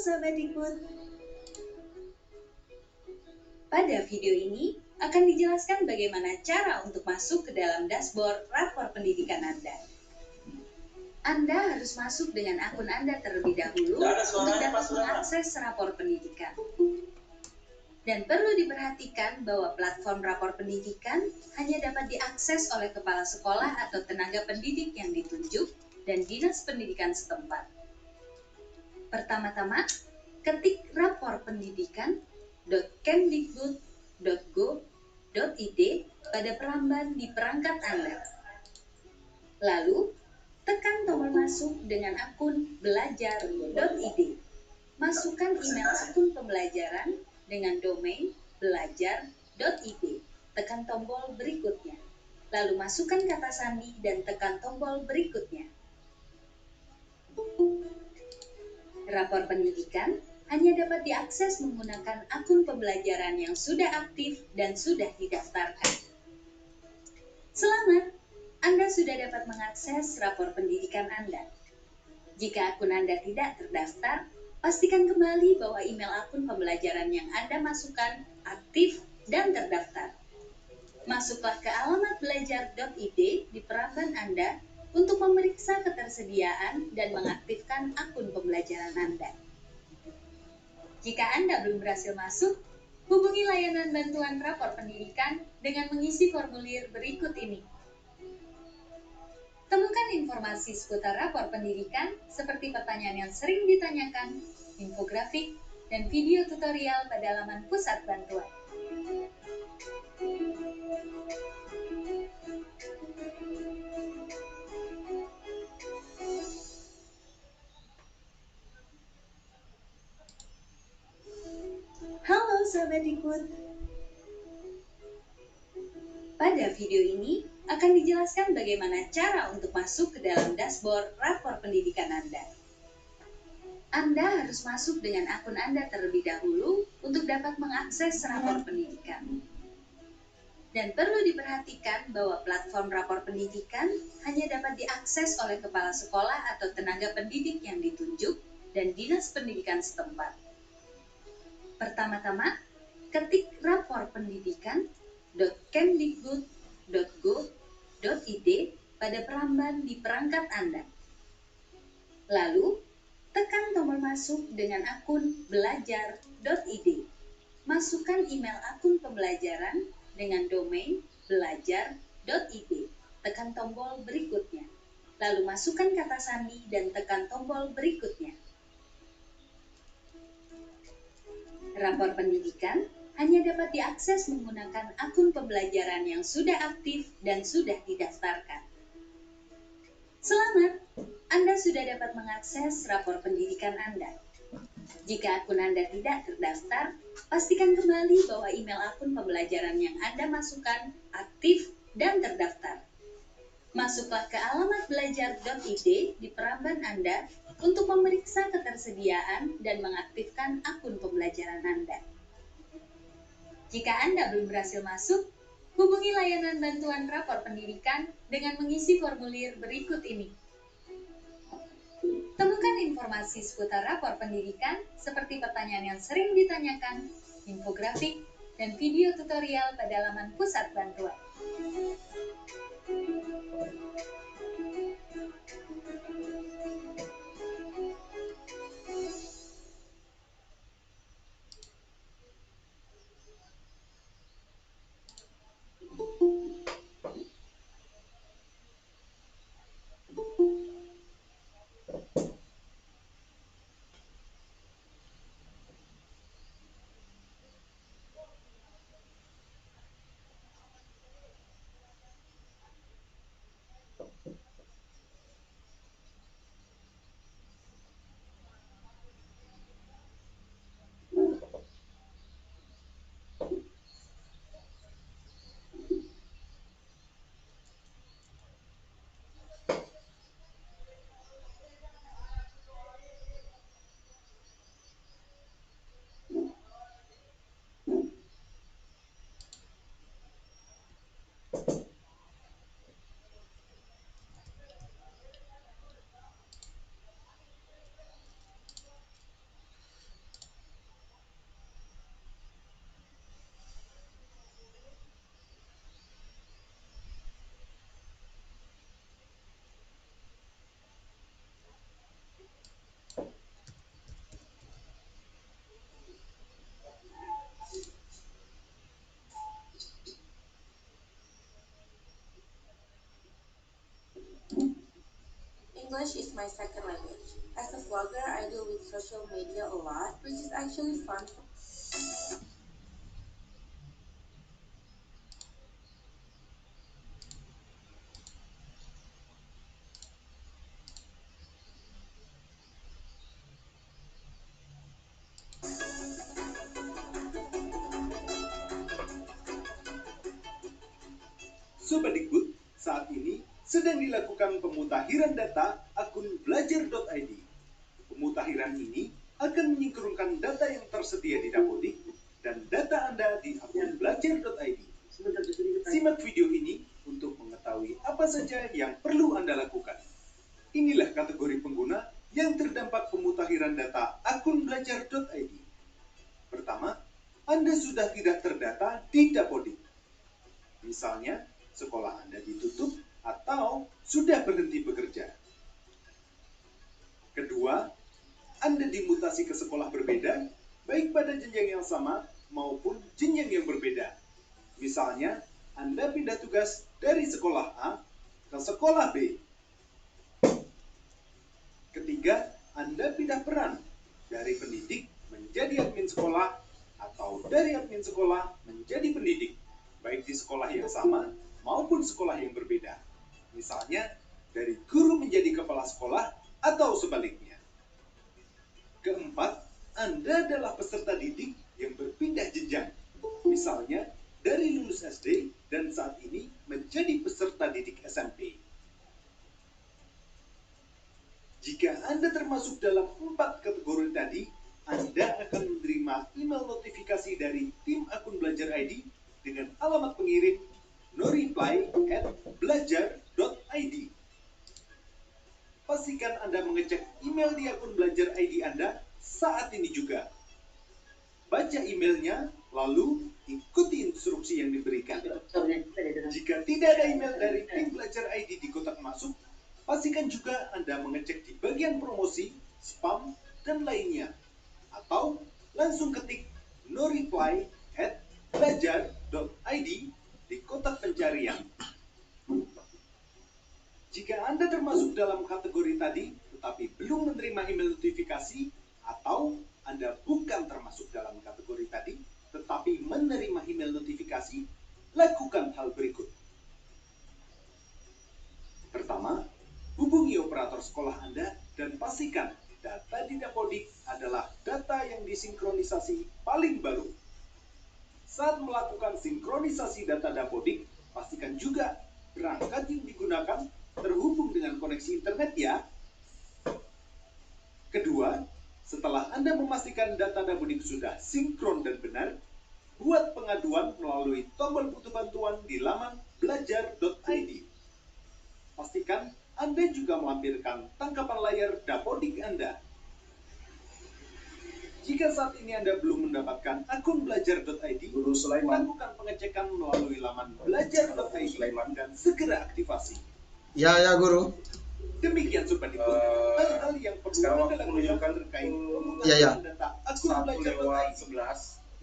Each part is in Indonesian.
Sobat Ikut. Pada video ini akan dijelaskan bagaimana cara untuk masuk ke dalam dashboard rapor pendidikan Anda. Anda harus masuk dengan akun Anda terlebih dahulu untuk dapat mengakses rapor pendidikan. Dan perlu diperhatikan bahwa platform rapor pendidikan hanya dapat diakses oleh kepala sekolah atau tenaga pendidik yang ditunjuk dan dinas pendidikan setempat. Pertama-tama, ketik rapor pendidikan.kemdikbud.go.id pada peramban di perangkat Anda. Lalu, tekan tombol masuk dengan akun belajar.id. Masukkan email akun pembelajaran dengan domain belajar.id. Tekan tombol berikutnya. Lalu masukkan kata sandi dan tekan tombol berikutnya. Rapor pendidikan hanya dapat diakses menggunakan akun pembelajaran yang sudah aktif dan sudah didaftarkan. Selamat! Anda sudah dapat mengakses rapor pendidikan Anda. Jika akun Anda tidak terdaftar, pastikan kembali bahwa email akun pembelajaran yang Anda masukkan aktif dan terdaftar. Masuklah ke alamat belajar.id di peramban Anda untuk memeriksa ketersediaan dan mengaktifkan akun pembelajaran Anda. Jika Anda belum berhasil masuk, hubungi layanan bantuan rapor pendidikan dengan mengisi formulir berikut ini. Temukan informasi seputar rapor pendidikan seperti pertanyaan yang sering ditanyakan, infografik, dan video tutorial pada laman pusat bantuan. Halo Sobat Ikut. Pada video ini akan dijelaskan bagaimana cara untuk masuk ke dalam dashboard rapor pendidikan Anda. Anda harus masuk dengan akun Anda terlebih dahulu untuk dapat mengakses rapor pendidikan. Dan perlu diperhatikan bahwa platform rapor pendidikan hanya dapat diakses oleh kepala sekolah atau tenaga pendidik yang ditunjuk dan dinas pendidikan setempat. Pertama-tama, ketik rapor pendidikan.kemdikbud.go.id pada peramban di perangkat Anda. Lalu, tekan tombol masuk dengan akun belajar.id. Masukkan email akun pembelajaran dengan domain belajar.id. Tekan tombol berikutnya. Lalu masukkan kata sandi dan tekan tombol berikutnya. Rapor pendidikan hanya dapat diakses menggunakan akun pembelajaran yang sudah aktif dan sudah didaftarkan. Selamat! Anda sudah dapat mengakses rapor pendidikan Anda. Jika akun Anda tidak terdaftar, pastikan kembali bahwa email akun pembelajaran yang Anda masukkan aktif dan terdaftar. Masuklah ke alamat belajar.id di peramban Anda untuk memeriksa ketersediaan dan mengaktifkan akun pembelajaran Anda. Jika Anda belum berhasil masuk, hubungi layanan bantuan rapor pendidikan dengan mengisi formulir berikut ini. Temukan informasi seputar rapor pendidikan seperti pertanyaan yang sering ditanyakan, infografik, dan video tutorial pada laman pusat bantuan. English is my second language. As a vlogger, I deal with social media a lot, which is actually fun. Sobat Dikbud, saat ini sedang dilakukan pemutakhiran data akun belajar.id. Pemutakhiran ini akan menyingkronkan data yang tersedia di Dapodik dan data Anda di akun belajar.id. Simak video ini untuk mengetahui apa saja yang perlu Anda lakukan. Inilah kategori pengguna yang terdampak pemutakhiran data akun belajar.id. Pertama, Anda sudah tidak terdata di Dapodik. Misalnya, sekolah Anda ditutup atau sudah berhenti bekerja. Kedua, Anda dimutasi ke sekolah berbeda, baik pada jenjang yang sama maupun jenjang yang berbeda. Misalnya, Anda pindah tugas dari sekolah A ke sekolah B. Ketiga, Anda pindah peran dari pendidik menjadi admin sekolah atau dari admin sekolah menjadi pendidik, baik di sekolah yang sama maupun sekolah yang berbeda. Misalnya, dari guru menjadi kepala sekolah atau sebaliknya. Keempat, Anda adalah peserta didik yang berpindah jenjang. Misalnya, dari lulus SD dan saat ini menjadi peserta didik SMP. Jika Anda termasuk dalam 4 kategori tadi, Anda akan menerima email notifikasi dari tim akun Belajar ID dengan alamat pengirim noreply@belajar.id. Pastikan Anda mengecek email di akun Belajar ID Anda saat ini juga. Baca emailnya, lalu ikuti instruksi yang diberikan. Jika tidak ada email dari tim Belajar ID di kotak masuk, pastikan juga Anda mengecek di bagian promosi, spam, dan lainnya. Atau langsung ketik noreply@belajar.id di kotak pencarian. Jika Anda termasuk dalam kategori tadi, tetapi belum menerima email notifikasi, atau Anda bukan termasuk dalam kategori tadi, tetapi menerima email notifikasi, lakukan hal berikut. Pertama, hubungi operator sekolah Anda dan pastikan data di Dapodik adalah data yang disinkronisasi paling baru. Saat melakukan sinkronisasi data Dapodik, pastikan juga perangkat yang digunakan terhubung dengan koneksi internet ya. Kedua, setelah Anda memastikan data Dapodik sudah sinkron dan benar, buat pengaduan melalui tombol butuh bantuan di laman belajar.id. Pastikan Anda juga melampirkan tangkapan layar Dapodik Anda. Jika saat ini Anda belum mendapatkan akun belajar.id, lakukan pengecekan melalui laman belajar.id dan segera aktifasi. Ya, Guru. Demikian Sobat Dikbud, hal-hal yang perlu Anda lakukan terkait Ya. data akun belajar.id.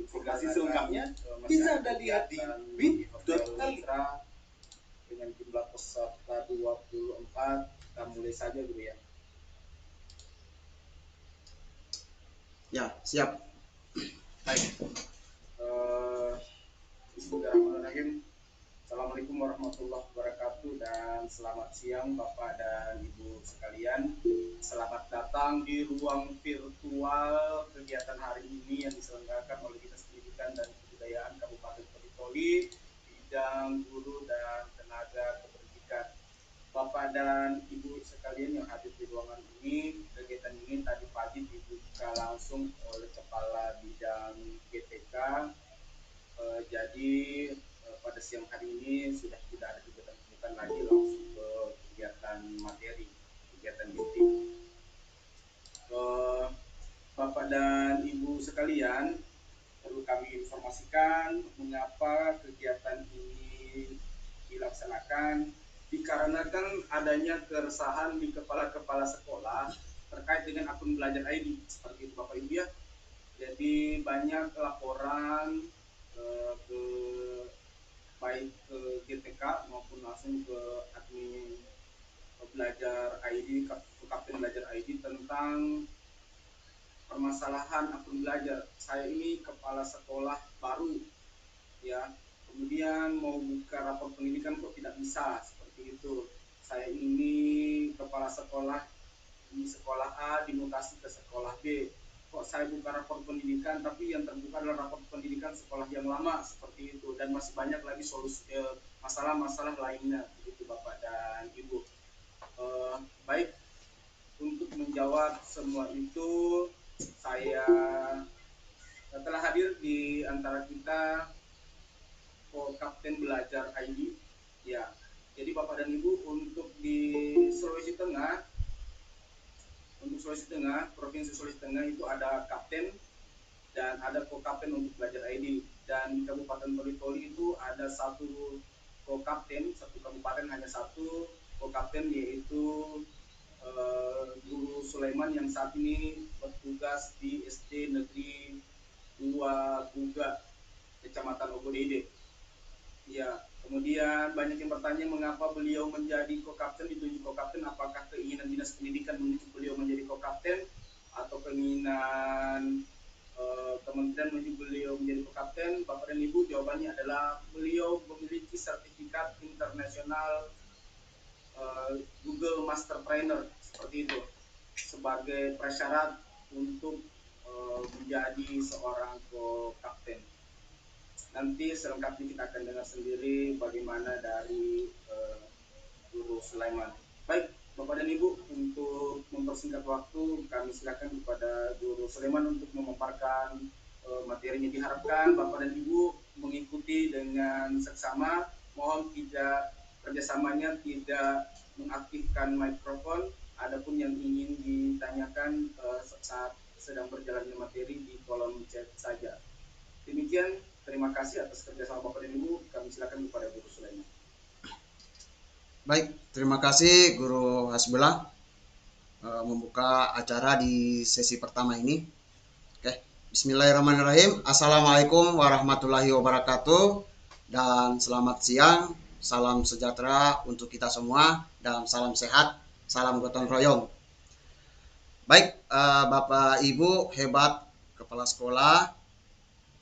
Informasi selengkapnya bisa Anda lihat di bit.ly. Dengan jumlah peserta 24, kita mulai saja Guru ya. Ya, siap. Baik. Bismillahirrahmanirrahim. Assalamualaikum warahmatullahi wabarakatuh dan selamat siang Bapak dan Ibu sekalian. Selamat datang di ruang virtual kegiatan hari ini yang diselenggarakan oleh Dinas Pendidikan dan Kebudayaan Kabupaten Toli, bidang guru dan tenaga kependidikan. Bapak dan Ibu sekalian yang hadir di ruangan ini, kegiatan ini tadi pagi dibuka langsung oleh Kepala Bidang GTK. Jadi pada siang hari ini sudah tidak ada kegiatan lagi, langsung ke kegiatan materi, kegiatan inti. Bapak dan Ibu sekalian, perlu kami informasikan mengapa kegiatan ini dilaksanakan, dikarenakan adanya keresahan di kepala-kepala sekolah terkait dengan akun Belajar ID seperti itu Bapak Ibu ya. Jadi banyak laporan ke baik ke GTK maupun langsung ke admin Belajar ID, Kapten Belajar ID tentang permasalahan akun belajar. Saya ini kepala sekolah baru, ya. Kemudian mau buka rapor pendidikan kok tidak bisa, seperti itu. Saya ini kepala sekolah di sekolah A dimutasi ke sekolah B. Kok saya buka rapor pendidikan tapi yang terbuka adalah rapor pendidikan sekolah yang lama, seperti itu. Dan masih banyak lagi masalah-masalah lainnya, begitu Bapak dan Ibu. Baik, untuk menjawab semua itu, saya telah hadir di antara kita Kapten Belajar ID. Ya, jadi Bapak dan Ibu, untuk Sulawesi Tengah, Provinsi Sulawesi Tengah itu ada kapten dan ada kapten untuk Belajar ID. Dan di Kabupaten Toli-Toli itu ada satu kapten, satu kabupaten hanya satu kapten, yaitu Guru Sulaiman yang saat ini bertugas di SD Negeri 2 Buga, Kecamatan Ogodede. Ya, kemudian banyak yang bertanya mengapa beliau menjadi co-kapten, ditunjuk co-kapten, apakah keinginan Dinas Pendidikan menunjuk beliau menjadi co-kapten atau keinginan kementerian menunjuk beliau menjadi co-kapten. Bapak dan Ibu, jawabannya adalah beliau memiliki sertifikat internasional Google Master Trainer, seperti itu, sebagai prasyarat untuk menjadi seorang co-kapten. Nanti selengkapnya kita akan dengar sendiri bagaimana dari Guru Sulaiman. Baik, Bapak dan Ibu, untuk mempersingkat waktu, kami silakan kepada Guru Sulaiman untuk memaparkan materinya. Diharapkan Bapak dan Ibu mengikuti dengan seksama. Mohon tidak kerjasamanya tidak mengaktifkan mikrofon. Adapun yang ingin ditanyakan saat sedang berjalannya materi di kolom chat saja. Demikian, terima kasih atas kerjasama Bapak dan Ibu. Kami silakan kepada Guru Sulaiman. Baik, terima kasih Guru Hasbullah membuka acara di sesi pertama ini. Oke, Bismillahirrahmanirrahim. Assalamualaikum warahmatullahi wabarakatuh dan selamat siang. Salam sejahtera untuk kita semua dan salam sehat, salam gotong royong. Baik, Bapak Ibu hebat kepala sekolah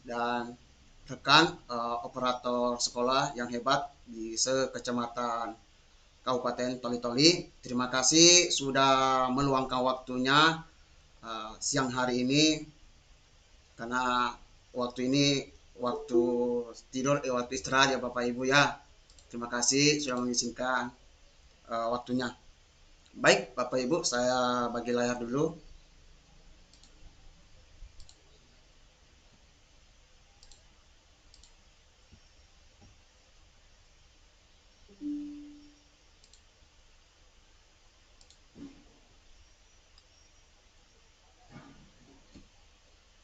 dan rekan operator sekolah yang hebat di sekecamatan Kabupaten Toli-Toli, terima kasih sudah meluangkan waktunya siang hari ini, karena waktu ini waktu tidur, waktu istirahat ya Bapak Ibu ya. Terima kasih sudah mengizinkan waktunya. Baik Bapak Ibu, saya bagi layar dulu.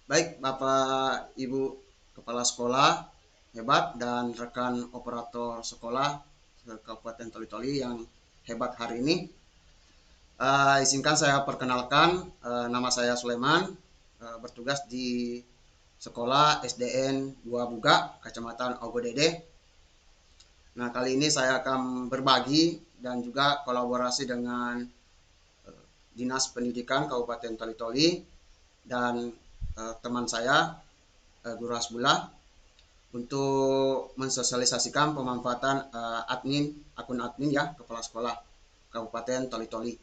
Baik Bapak Ibu Kepala Sekolah hebat dan rekan operator sekolah Kabupaten Toli-Toli yang hebat hari ini. Izinkan saya perkenalkan, nama saya Sulaiman, bertugas di sekolah SDN 2 Buga, Kecamatan Ogodede. Nah, kali ini saya akan berbagi dan juga kolaborasi dengan Dinas Pendidikan Kabupaten Toli-Toli dan teman saya Guru Hasbullah untuk mensosialisasikan pemanfaatan akun admin ya kepala sekolah Kabupaten Toli-Toli.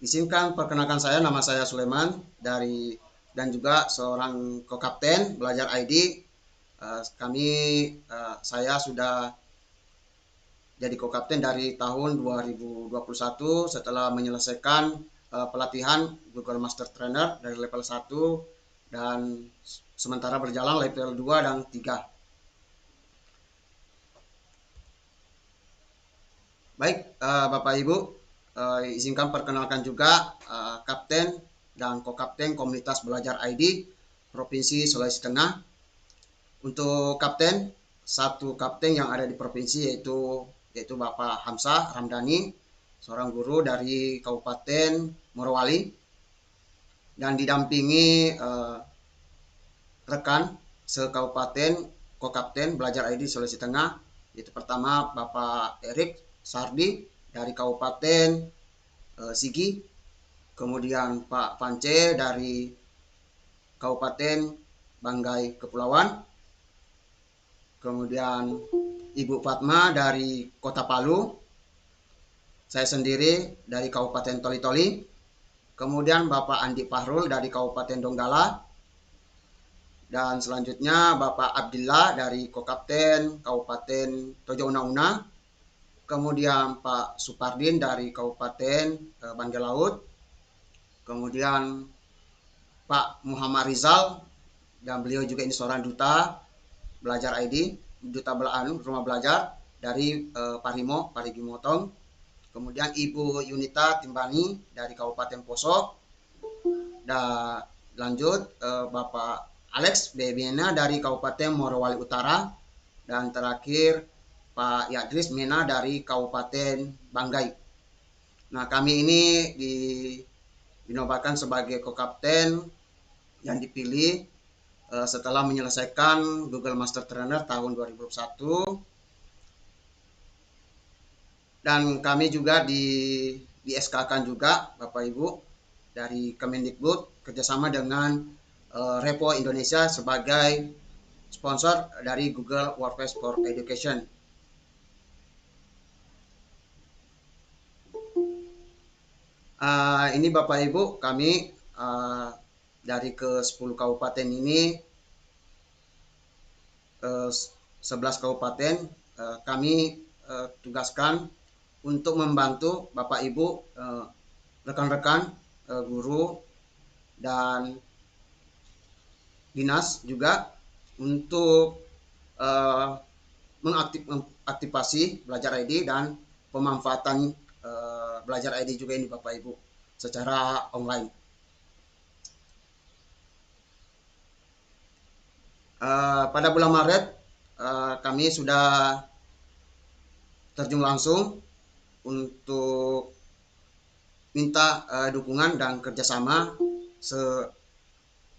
Izinkan perkenalkan saya, nama saya Sulaiman dan juga seorang co-kapten Belajar ID. Saya sudah jadi co-kapten dari tahun 2021 setelah menyelesaikan pelatihan Google Master Trainer dari level 1 dan sementara berjalan level 2 dan 3. Baik, Bapak Ibu, izinkan perkenalkan juga kapten dan co-kapten komunitas Belajar ID Provinsi Sulawesi Tengah. Untuk kapten, satu kapten yang ada di provinsi yaitu Bapak Hamzah Ramdhani, seorang guru dari Kabupaten Morowali, dan didampingi rekan sekabupaten co-kapten Belajar ID Sulawesi Tengah, yaitu pertama Bapak Erik Sardi dari Kabupaten Sigi, kemudian Pak Pance dari Kabupaten Banggai Kepulauan, kemudian Ibu Fatma dari Kota Palu, saya sendiri dari Kabupaten Toli-Toli, kemudian Bapak Andi Fahrul dari Kabupaten Donggala, dan selanjutnya Bapak Abdillah dari Kokapten Kabupaten Tojo Una-Una, kemudian Pak Supardin dari Kabupaten Banggai Laut, kemudian Pak Muhammad Rizal, dan beliau juga ini seorang duta belajar ID, duta rumah belajar dari Parimo, Parigi Motong, kemudian Ibu Yunita Timbani dari Kabupaten Poso, dan lanjut Bapak Alex Bebena dari Kabupaten Morowali Utara, dan terakhir Pak Yadris Mena dari Kabupaten Banggai. Nah, kami ini dinobatkan sebagai Kokapten yang dipilih setelah menyelesaikan Google Master Trainer tahun 2021, dan kami juga di SK-kan juga Bapak Ibu dari Kemendikbud kerjasama dengan Repo Indonesia sebagai sponsor dari Google Workspace for Education. Ini Bapak Ibu, kami dari ke 10 kabupaten ini, 11 kabupaten kami tugaskan untuk membantu Bapak Ibu, rekan-rekan guru dan dinas juga untuk mengaktifasi belajar ID dan pemanfaatan belajar ID juga ini Bapak Ibu secara online. Pada bulan Maret kami sudah terjun langsung untuk minta dukungan dan kerjasama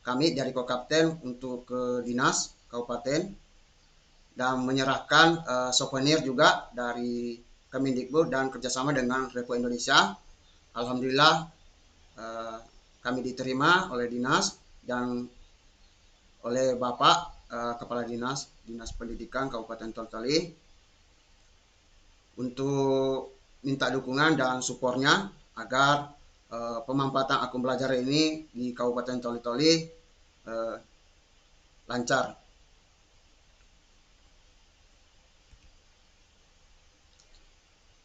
kami dari Kokapten untuk ke dinas kabupaten dan menyerahkan souvenir juga dari Kemendikbud dan kerjasama dengan Repo Indonesia. Alhamdulillah kami diterima oleh dinas dan oleh Bapak Kepala Dinas Pendidikan Kabupaten Toli-Toli untuk minta dukungan dan supportnya agar pemanfaatan akun belajar ini di Kabupaten Toli-Toli lancar.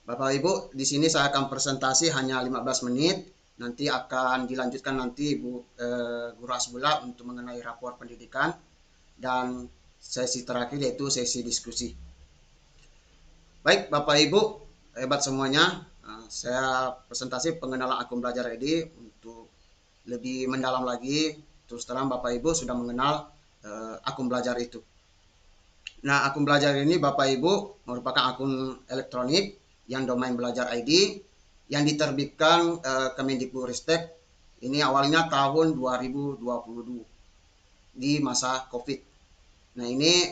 Bapak Ibu, di sini saya akan presentasi hanya 15 menit. Nanti akan dilanjutkan nanti Guru Hasbullah untuk mengenai rapor pendidikan dan sesi terakhir yaitu sesi diskusi. Baik Bapak Ibu, hebat semuanya. Saya presentasi pengenalan akun belajar ID untuk lebih mendalam lagi. Terus terang Bapak Ibu sudah mengenal akun belajar itu. Nah, akun belajar ini Bapak Ibu merupakan akun elektronik yang domain belajar ID yang diterbitkan Kemendikbudristek ini awalnya tahun 2022 di masa COVID. Nah, ini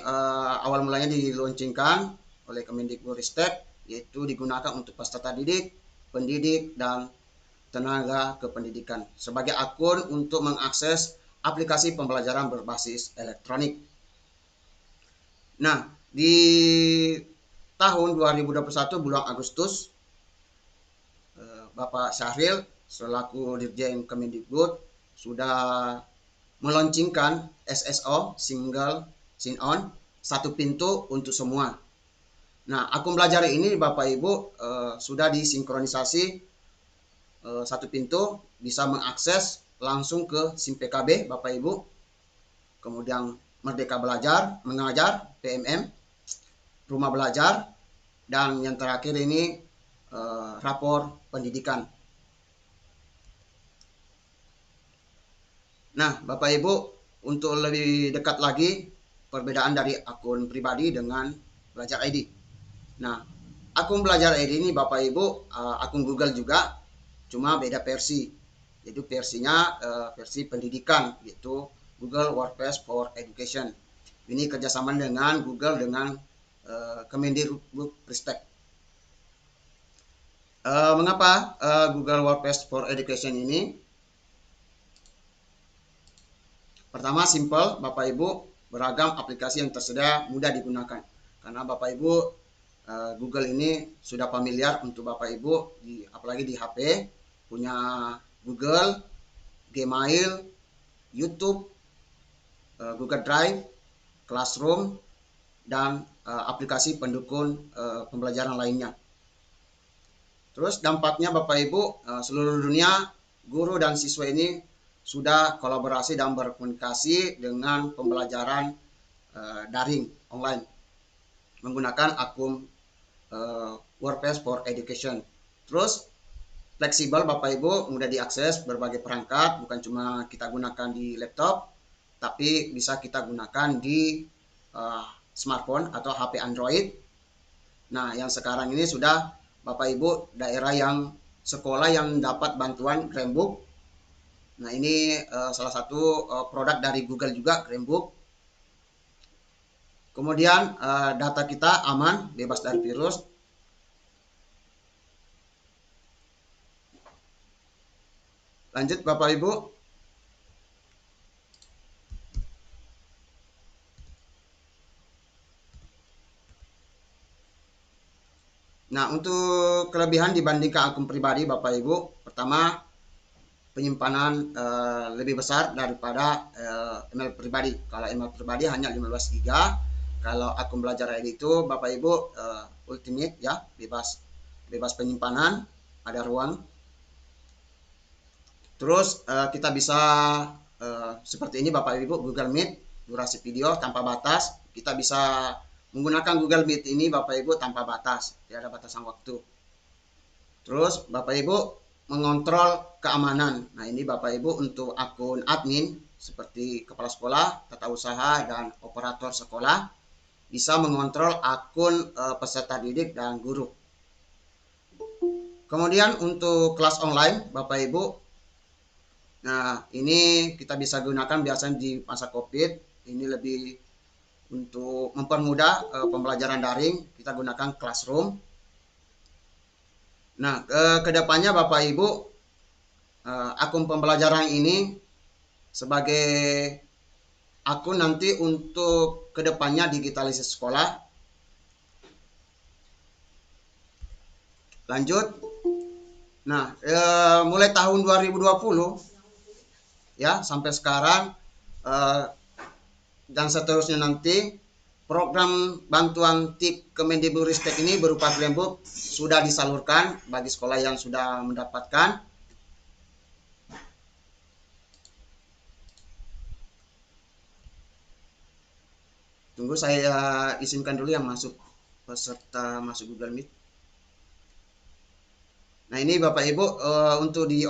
awal mulanya diluncurkan oleh Kemendikbudristek, yaitu digunakan untuk peserta didik, pendidik, dan tenaga kependidikan sebagai akun untuk mengakses aplikasi pembelajaran berbasis elektronik. Nah, di tahun 2021 bulan Agustus, Bapak Syahril selaku Dirjen Kemendikbud sudah meluncurkan SSO single sign on satu pintu untuk semua. Nah, akun belajar ini Bapak Ibu sudah disinkronisasi satu pintu bisa mengakses langsung ke SIM PKB Bapak Ibu, kemudian Merdeka Belajar, Mengajar, PMM, Rumah Belajar, dan yang terakhir ini rapor pendidikan. Nah, Bapak Ibu, untuk lebih dekat lagi perbedaan dari akun pribadi dengan belajar ID. Nah, akun belajar ID ini Bapak Ibu akun Google juga, cuma beda versi. Yaitu versinya versi pendidikan, yaitu Google Workspace for Education. Ini kerjasama dengan Google dengan Kemendikbudristek. Mengapa Google Workspace for Education ini? Pertama, simple, Bapak Ibu, beragam aplikasi yang tersedia mudah digunakan. Karena Bapak Ibu Google ini sudah familiar untuk Bapak Ibu, apalagi di HP, punya Google, Gmail, YouTube, Google Drive, Classroom, dan aplikasi pendukung pembelajaran lainnya. Terus dampaknya Bapak Ibu, seluruh dunia guru dan siswa ini sudah kolaborasi dan berkomunikasi dengan pembelajaran daring online menggunakan akun Workspace for Education. Terus fleksibel Bapak Ibu, mudah diakses berbagai perangkat, bukan cuma kita gunakan di laptop, tapi bisa kita gunakan di smartphone atau HP Android. Nah, yang sekarang ini sudah Bapak Ibu daerah yang sekolah yang dapat bantuan Chromebook. Nah, ini salah satu produk dari Google juga, Chromebook. Kemudian data kita aman, bebas dari virus. Lanjut Bapak Ibu. Nah, untuk kelebihan dibandingkan akun pribadi Bapak Ibu, pertama penyimpanan lebih besar daripada email pribadi. Kalau email pribadi hanya 15 GB, kalau akun belajar ID itu Bapak Ibu ultimate ya, bebas penyimpanan, ada ruang. Terus kita bisa seperti ini Bapak Ibu, Google Meet, durasi video tanpa batas. Kita bisa menggunakan Google Meet ini Bapak Ibu tanpa batas, tidak ada batasan waktu. Terus Bapak Ibu mengontrol keamanan. Nah, ini Bapak Ibu untuk akun admin seperti kepala sekolah, tata usaha, dan operator sekolah bisa mengontrol akun peserta didik dan guru. Kemudian untuk kelas online Bapak Ibu, nah ini kita bisa gunakan biasanya di masa COVID, ini lebih untuk mempermudah pembelajaran daring, kita gunakan Classroom. Nah, kedepannya Bapak Ibu, akun pembelajaran ini sebagai akun nanti untuk kedepannya digitalisasi sekolah. Lanjut. Nah, mulai tahun 2020 ya sampai sekarang dan seterusnya nanti program bantuan TIP Kemendikbudristek ini berupa Chromebook sudah disalurkan bagi sekolah yang sudah mendapatkan. Tunggu saya izinkan dulu yang masuk peserta masuk Google Meet. Nah, ini Bapak Ibu untuk di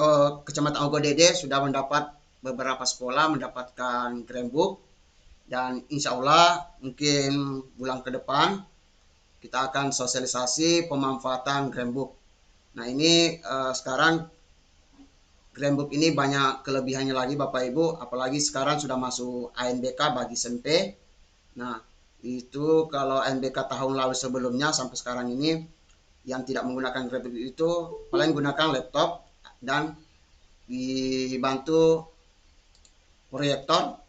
Kecamatan Ogodede sudah mendapat beberapa sekolah mendapatkan Chromebook. Dan insya Allah mungkin bulan ke depan kita akan sosialisasi pemanfaatan Chromebook. Nah, ini sekarang Chromebook ini banyak kelebihannya lagi Bapak Ibu, apalagi sekarang sudah masuk ANBK bagi SMP. Nah, itu kalau ANBK tahun lalu sebelumnya sampai sekarang ini yang tidak menggunakan Chromebook itu paling gunakan laptop dan dibantu proyektor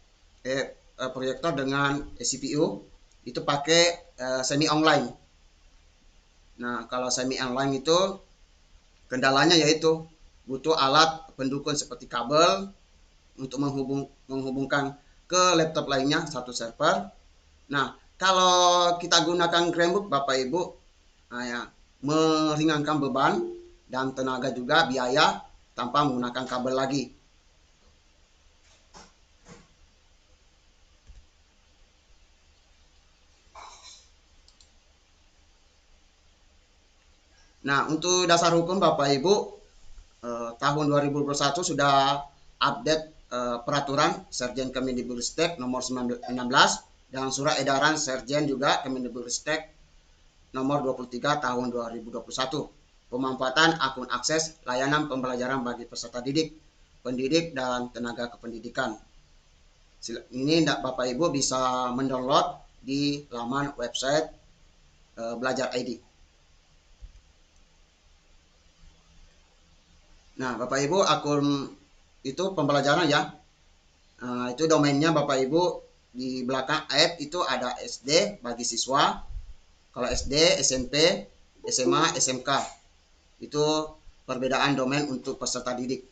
dengan CPU itu pakai semi online. Nah, kalau semi online itu kendalanya yaitu butuh alat pendukung seperti kabel untuk menghubungkan ke laptop lainnya satu server. Nah, kalau kita gunakan Chromebook Bapak Ibu, nah ya, meringankan beban dan tenaga juga biaya tanpa menggunakan kabel lagi. Nah, untuk dasar hukum Bapak Ibu, tahun 2021 sudah update peraturan Serjen Kemendikbudristek nomor 16 dan surat edaran Serjen juga Kemendikbudristek nomor 23 tahun 2021. Pemanfaatan akun akses layanan pembelajaran bagi peserta didik, pendidik, dan tenaga kependidikan. Ini Bapak Ibu bisa mendownload di laman website Belajar ID. Nah, Bapak Ibu, akun itu pembelajaran ya. Nah, itu domainnya Bapak Ibu di belakang app itu ada SD bagi siswa. Kalau SD, SMP, SMA, SMK. Itu perbedaan domain untuk peserta didik.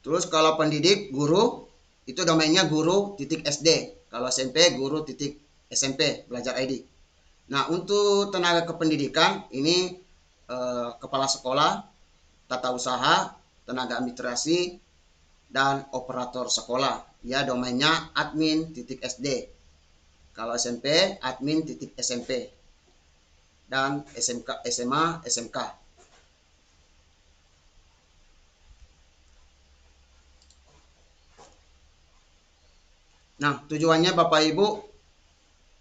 Terus kalau pendidik, guru, itu domainnya guru titik SD. Kalau SMP, guru titik SMP, belajar ID. Nah, untuk tenaga kependidikan, ini kepala sekolah, tata usaha, tenaga administrasi, dan operator sekolah. Ya, domainnya admin titik SD. Kalau SMP, admin titik SMP. Dan SMK, SMA, SMK. Nah, tujuannya Bapak Ibu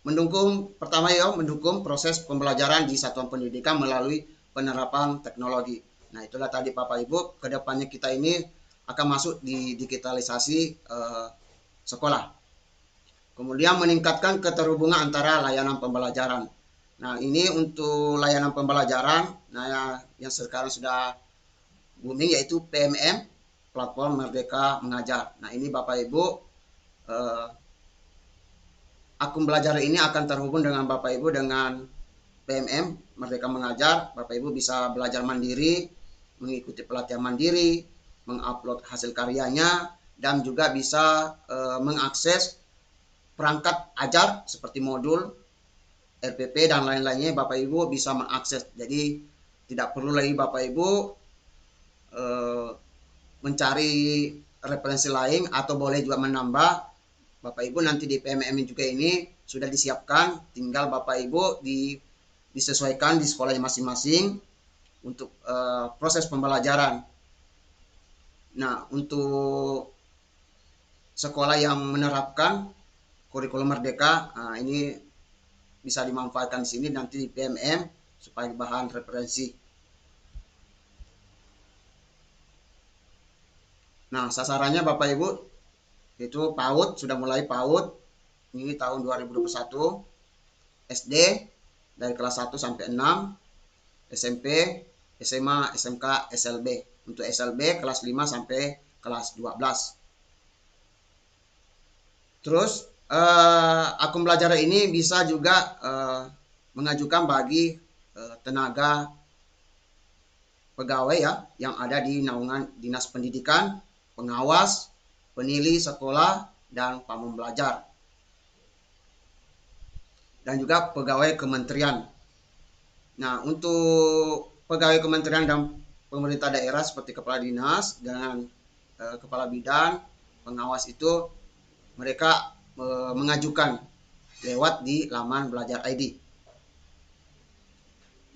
mendukung proses pembelajaran di satuan pendidikan melalui penerapan teknologi. Nah, itulah tadi Bapak Ibu, kedepannya kita ini akan masuk di digitalisasi sekolah. Kemudian meningkatkan keterhubungan antara layanan pembelajaran. Nah, ini untuk layanan pembelajaran, nah yang sekarang sudah booming yaitu PMM, Platform Merdeka Mengajar. Nah, ini Bapak Ibu, akun belajar ini akan terhubung dengan Bapak Ibu dengan PMM Merdeka Mengajar. Bapak Ibu bisa belajar mandiri, mengikuti pelatihan mandiri, mengupload hasil karyanya, dan juga bisa mengakses perangkat ajar seperti modul, RPP, dan lain-lainnya. Bapak Ibu bisa mengakses. Jadi tidak perlu lagi Bapak Ibu mencari referensi lain, atau boleh juga menambah. Bapak Ibu nanti di PMM juga ini sudah disiapkan, tinggal Bapak Ibu disesuaikan di sekolahnya masing-masing untuk proses pembelajaran. Nah, untuk sekolah yang menerapkan kurikulum merdeka, ini bisa dimanfaatkan di sini nanti di PMM supaya bahan referensi. Nah, sasarannya Bapak Ibu itu PAUD, sudah mulai PAUD ini tahun 2021, SD dari kelas 1 sampai 6, SMP, SMA, SMK, SLB. Untuk SLB kelas 5 sampai kelas 12. Terus akun belajar ini bisa juga mengajukan bagi tenaga pegawai ya yang ada di naungan Dinas Pendidikan, pengawas, penilai sekolah, dan pamong belajar. Dan juga pegawai kementerian. Nah, untuk pegawai kementerian dan pemerintah daerah seperti kepala dinas dengan kepala bidang, pengawas itu mereka mengajukan lewat di laman Belajar ID.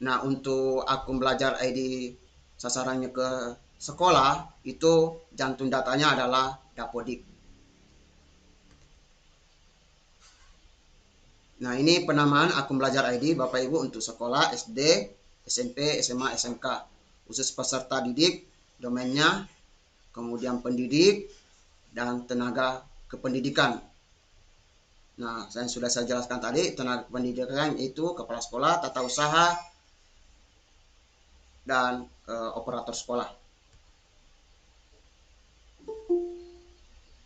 Nah, untuk akun Belajar ID sasarannya ke sekolah, itu jantung datanya adalah Dapodik. Nah, ini penamaan akun Belajar ID Bapak Ibu untuk sekolah SD, SMP, SMA, SMK. Khusus peserta didik, domainnya, kemudian pendidik, dan tenaga kependidikan. Nah, sudah saya jelaskan tadi, tenaga kependidikan itu kepala sekolah, tata usaha, dan operator sekolah.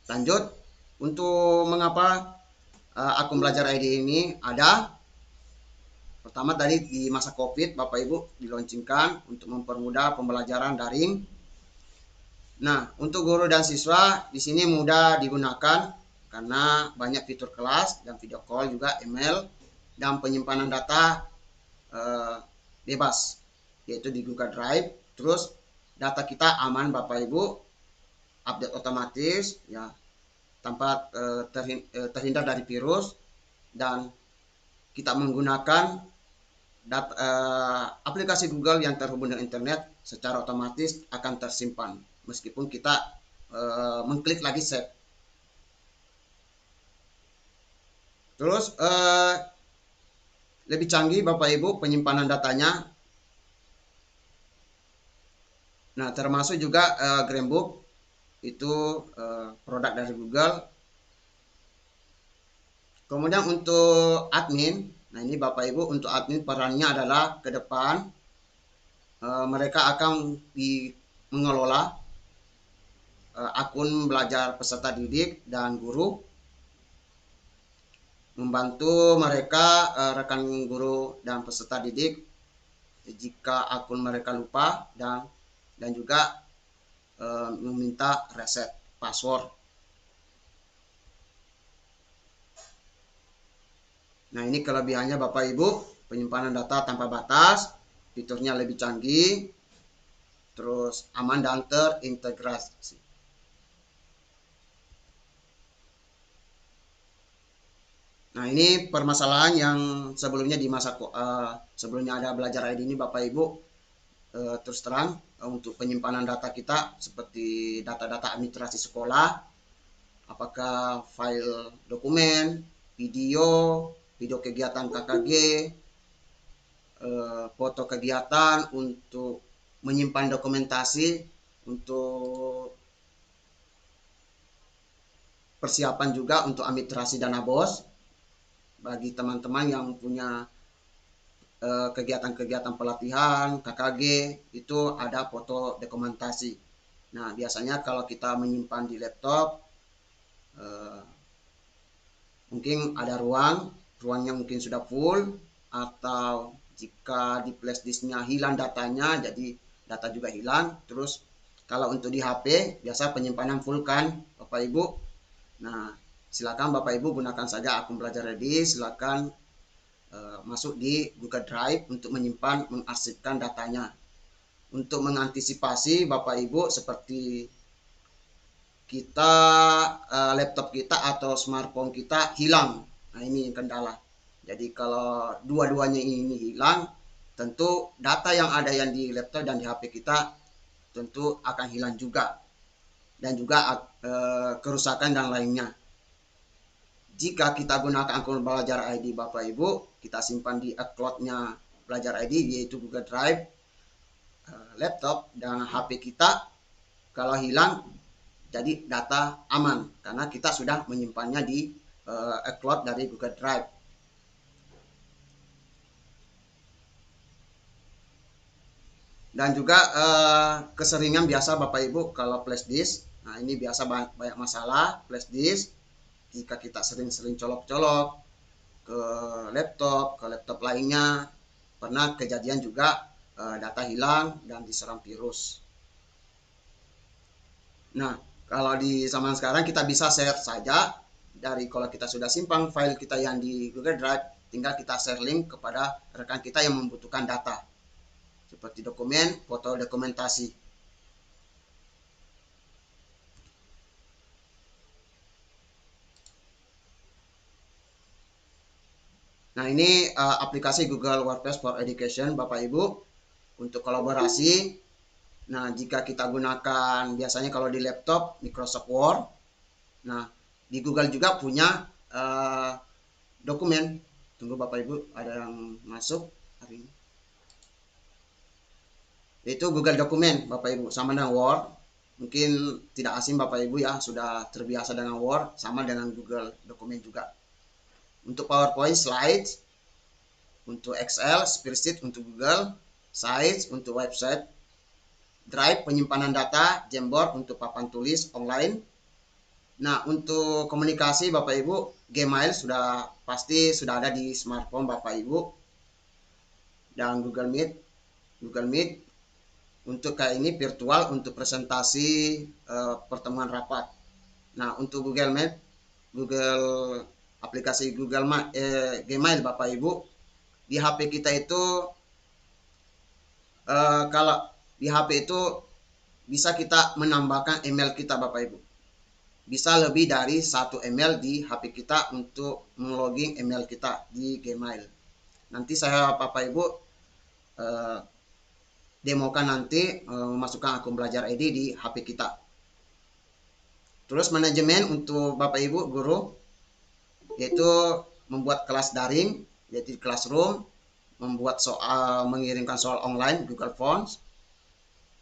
Lanjut, untuk mengapa akun Belajar ID ini ada? Pertama tadi di masa COVID Bapak Ibu diluncurkan untuk mempermudah pembelajaran daring. Nah, untuk guru dan siswa di sini mudah digunakan karena banyak fitur kelas dan video call, juga email, dan penyimpanan data bebas yaitu di Google Drive. Terus data kita aman Bapak Ibu, update otomatis ya, tanpa terhindar dari virus, dan kita menggunakan aplikasi Google yang terhubung dengan internet secara otomatis akan tersimpan meskipun kita mengklik lagi save. Terus lebih canggih Bapak Ibu penyimpanan datanya. Nah, termasuk juga Grambook, itu produk dari Google. Kemudian untuk admin, nah ini Bapak Ibu untuk admin perannya adalah ke depan mereka akan mengelola akun belajar peserta didik dan guru, membantu mereka rekan guru dan peserta didik jika akun mereka lupa, dan juga meminta reset password. Nah, ini kelebihannya Bapak Ibu, penyimpanan data tanpa batas, fiturnya lebih canggih, terus aman dan terintegrasi. Nah, ini permasalahan yang sebelumnya di masa sebelumnya ada Belajar ID ini Bapak Ibu, terus terang untuk penyimpanan data kita seperti data-data administrasi sekolah, apakah file dokumen, video kegiatan KKG, foto kegiatan, untuk menyimpan dokumentasi untuk persiapan juga untuk administrasi dana BOS. Bagi teman-teman yang punya kegiatan-kegiatan pelatihan KKG, itu ada foto dokumentasi. Nah, biasanya kalau kita menyimpan di laptop, mungkin ada ruangnya mungkin sudah full, atau jika di flash disknya hilang datanya, jadi data juga hilang. Terus kalau untuk di HP biasa penyimpanan full kan Bapak Ibu. Nah, silakan Bapak Ibu gunakan saja akun Belajar ID, silakan masuk di Google Drive untuk menyimpan, mengarsipkan datanya. Untuk mengantisipasi Bapak Ibu, seperti kita laptop kita atau smartphone kita hilang. Nah, ini kendala. Jadi kalau dua-duanya ini hilang, tentu data yang ada yang di laptop dan di HP kita tentu akan hilang juga, dan juga kerusakan dan lainnya. Jika kita gunakan akun Belajar ID Bapak Ibu, kita simpan di cloud-nya Belajar ID, yaitu Google Drive, laptop dan HP kita. Kalau hilang, jadi data aman karena kita sudah menyimpannya di cloud dari Google Drive. Dan juga keseringan biasa Bapak Ibu kalau flash disk. Nah, ini biasa banyak masalah flash disk. Jika kita sering-sering colok-colok ke laptop lainnya, pernah kejadian juga data hilang dan diserang virus. Nah, kalau di zaman sekarang kita bisa share saja dari, kalau kita sudah simpan file kita yang di Google Drive, tinggal kita share link kepada rekan kita yang membutuhkan data seperti dokumen, foto dokumentasi. Nah, ini aplikasi Google Workspace for Education Bapak Ibu untuk kolaborasi. Nah, jika kita gunakan biasanya kalau di laptop Microsoft Word. Nah, di Google juga punya dokumen. Tunggu Bapak Ibu, ada yang masuk hari ini. Itu Google Dokumen Bapak Ibu, sama dengan Word. Mungkin tidak asing Bapak Ibu ya, sudah terbiasa dengan Word, sama dengan Google Dokumen juga. Untuk PowerPoint, Slides, untuk Excel, Spreadsheet untuk Google, Sites untuk website, Drive penyimpanan data, Jamboard untuk papan tulis online. Nah, untuk komunikasi Bapak Ibu, Gmail sudah pasti sudah ada di smartphone Bapak Ibu, dan Google Meet untuk kayak ini virtual untuk presentasi pertemuan rapat. Nah, untuk aplikasi Gmail Bapak Ibu, di HP kita itu kalau di HP itu bisa kita menambahkan email kita Bapak Ibu. Bisa lebih dari 1 email di HP kita untuk melogin email kita di Gmail. Nanti saya Bapak Ibu demokan nanti memasukkan akun Belajar ID di HP kita. Terus manajemen untuk Bapak Ibu guru, yaitu membuat kelas daring, yaitu classroom, membuat soal, mengirimkan soal online Google Forms.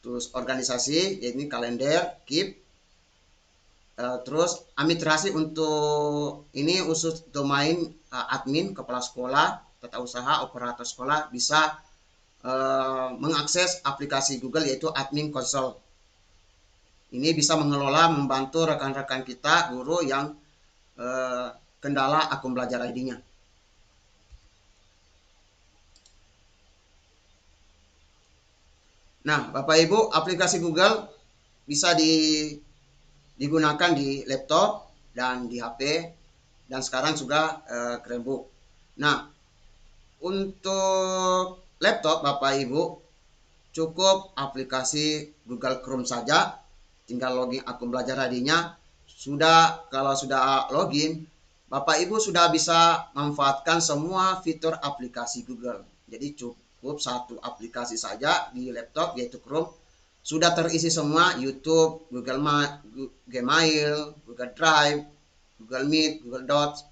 Terus organisasi, yaitu kalender, Keep. Terus administrasi untuk ini khusus domain admin, kepala sekolah, tata usaha, operator sekolah, bisa mengakses aplikasi Google yaitu Admin Console. Ini bisa mengelola, membantu rekan-rekan kita guru yang kendala akun belajar ID-nya. Nah, Bapak Ibu, aplikasi Google bisa digunakan di laptop dan di HP dan sekarang juga Chromebook. Nah, untuk laptop Bapak Ibu cukup aplikasi Google Chrome saja, tinggal login akun belajar ID-nya. Kalau sudah login, Bapak Ibu sudah bisa memanfaatkan semua fitur aplikasi Google. Jadi cukup satu aplikasi saja di laptop yaitu Chrome. Sudah terisi semua, YouTube, Gmail, Google Drive, Google Meet, Google Docs,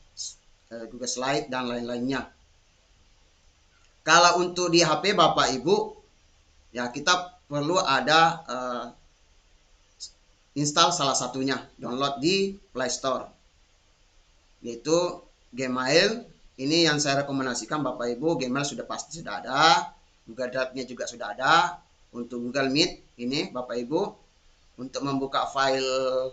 Google Slide, dan lain-lainnya. Kalau untuk di HP Bapak Ibu, ya kita perlu ada install salah satunya, download di Play Store, yaitu Gmail. Ini yang saya rekomendasikan Bapak Ibu. Gmail sudah ada, Google Drive-nya juga sudah ada. Untuk Google Meet ini Bapak Ibu, untuk membuka file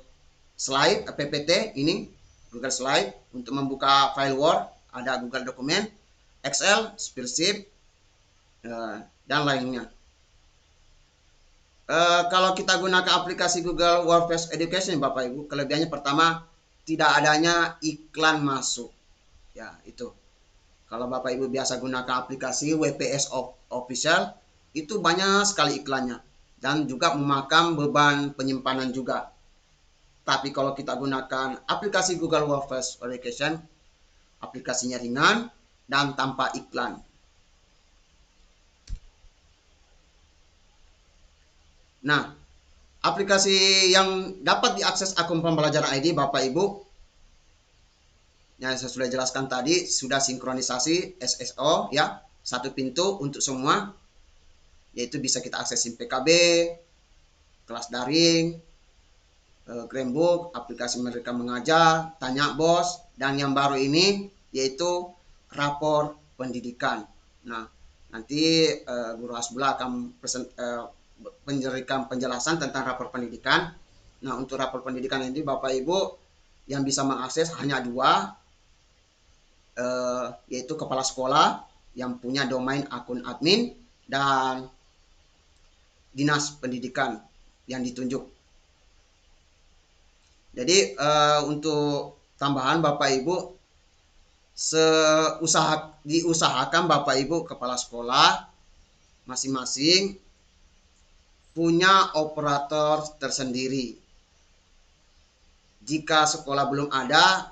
slide PPT ini Google Slide, untuk membuka file Word ada Google Dokumen, Excel, Spreadsheet, dan lainnya. Kalau kita gunakan aplikasi Google Workspace Education Bapak Ibu, kelebihannya pertama, tidak adanya iklan masuk. Ya, itu. Kalau Bapak Ibu biasa gunakan aplikasi WPS Official, itu banyak sekali iklannya dan juga memakan beban penyimpanan juga. Tapi kalau kita gunakan aplikasi Google Workspace Education, aplikasinya ringan dan tanpa iklan. Nah, aplikasi yang dapat diakses akun pembelajaran ID Bapak Ibu, yang saya sudah jelaskan tadi, sudah sinkronisasi SSO ya, satu pintu untuk semua, yaitu bisa kita aksesin PKB, kelas daring, Chromebook, aplikasi mereka mengajar, tanya bos, dan yang baru ini yaitu rapor pendidikan. Nah, nanti Guru Hasbullah akan memberikan penjelasan tentang rapor pendidikan. Nah, untuk rapor pendidikan ini Bapak Ibu yang bisa mengakses hanya dua, yaitu kepala sekolah yang punya domain akun admin dan dinas pendidikan yang ditunjuk. Jadi untuk tambahan Bapak Ibu, diusahakan Bapak Ibu kepala sekolah masing-masing punya operator tersendiri. Jika sekolah belum ada,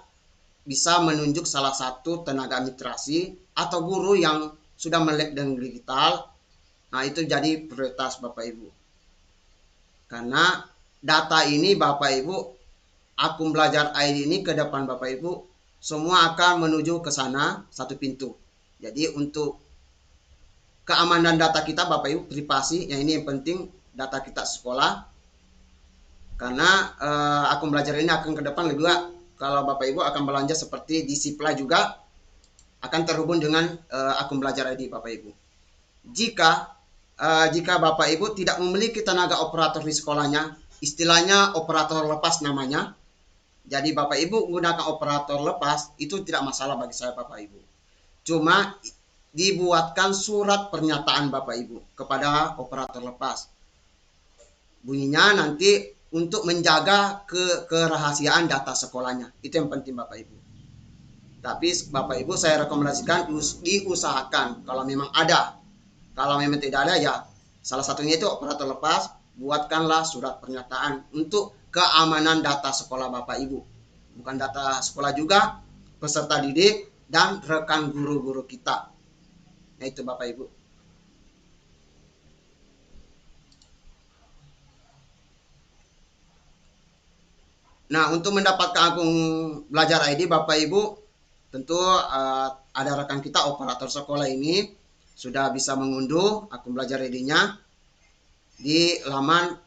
bisa menunjuk salah satu tenaga administrasi atau guru yang sudah melek dengan digital. Nah, itu jadi prioritas Bapak Ibu. Karena data ini Bapak Ibu, akun belajar ID ini ke depan Bapak Ibu, semua akan menuju ke sana satu pintu. Jadi untuk keamanan data kita Bapak Ibu, privasi, yang ini yang penting, data kita sekolah. Karena akun belajar ini akan ke depan juga, kalau Bapak Ibu akan belanja seperti di Supply juga akan terhubung dengan akun belajar ID Bapak Ibu. Jika Bapak Ibu tidak memiliki tenaga operator di sekolahnya, istilahnya operator lepas namanya. Jadi Bapak Ibu menggunakan operator lepas itu tidak masalah bagi saya Bapak Ibu. Cuma dibuatkan surat pernyataan Bapak Ibu kepada operator lepas. Bunyinya nanti untuk menjaga kerahasiaan data sekolahnya. Itu yang penting Bapak Ibu. Tapi Bapak Ibu saya rekomendasikan diusahakan kalau memang ada. Kalau memang tidak ada ya salah satunya itu operator lepas, buatkanlah surat pernyataan untuk keamanan data sekolah Bapak Ibu. Bukan data sekolah juga, peserta didik dan rekan guru-guru kita. Nah, itu Bapak Ibu. Nah, untuk mendapatkan akun belajar ID Bapak Ibu, tentu ada rekan kita operator sekolah ini sudah bisa mengunduh akun belajar ID-nya di laman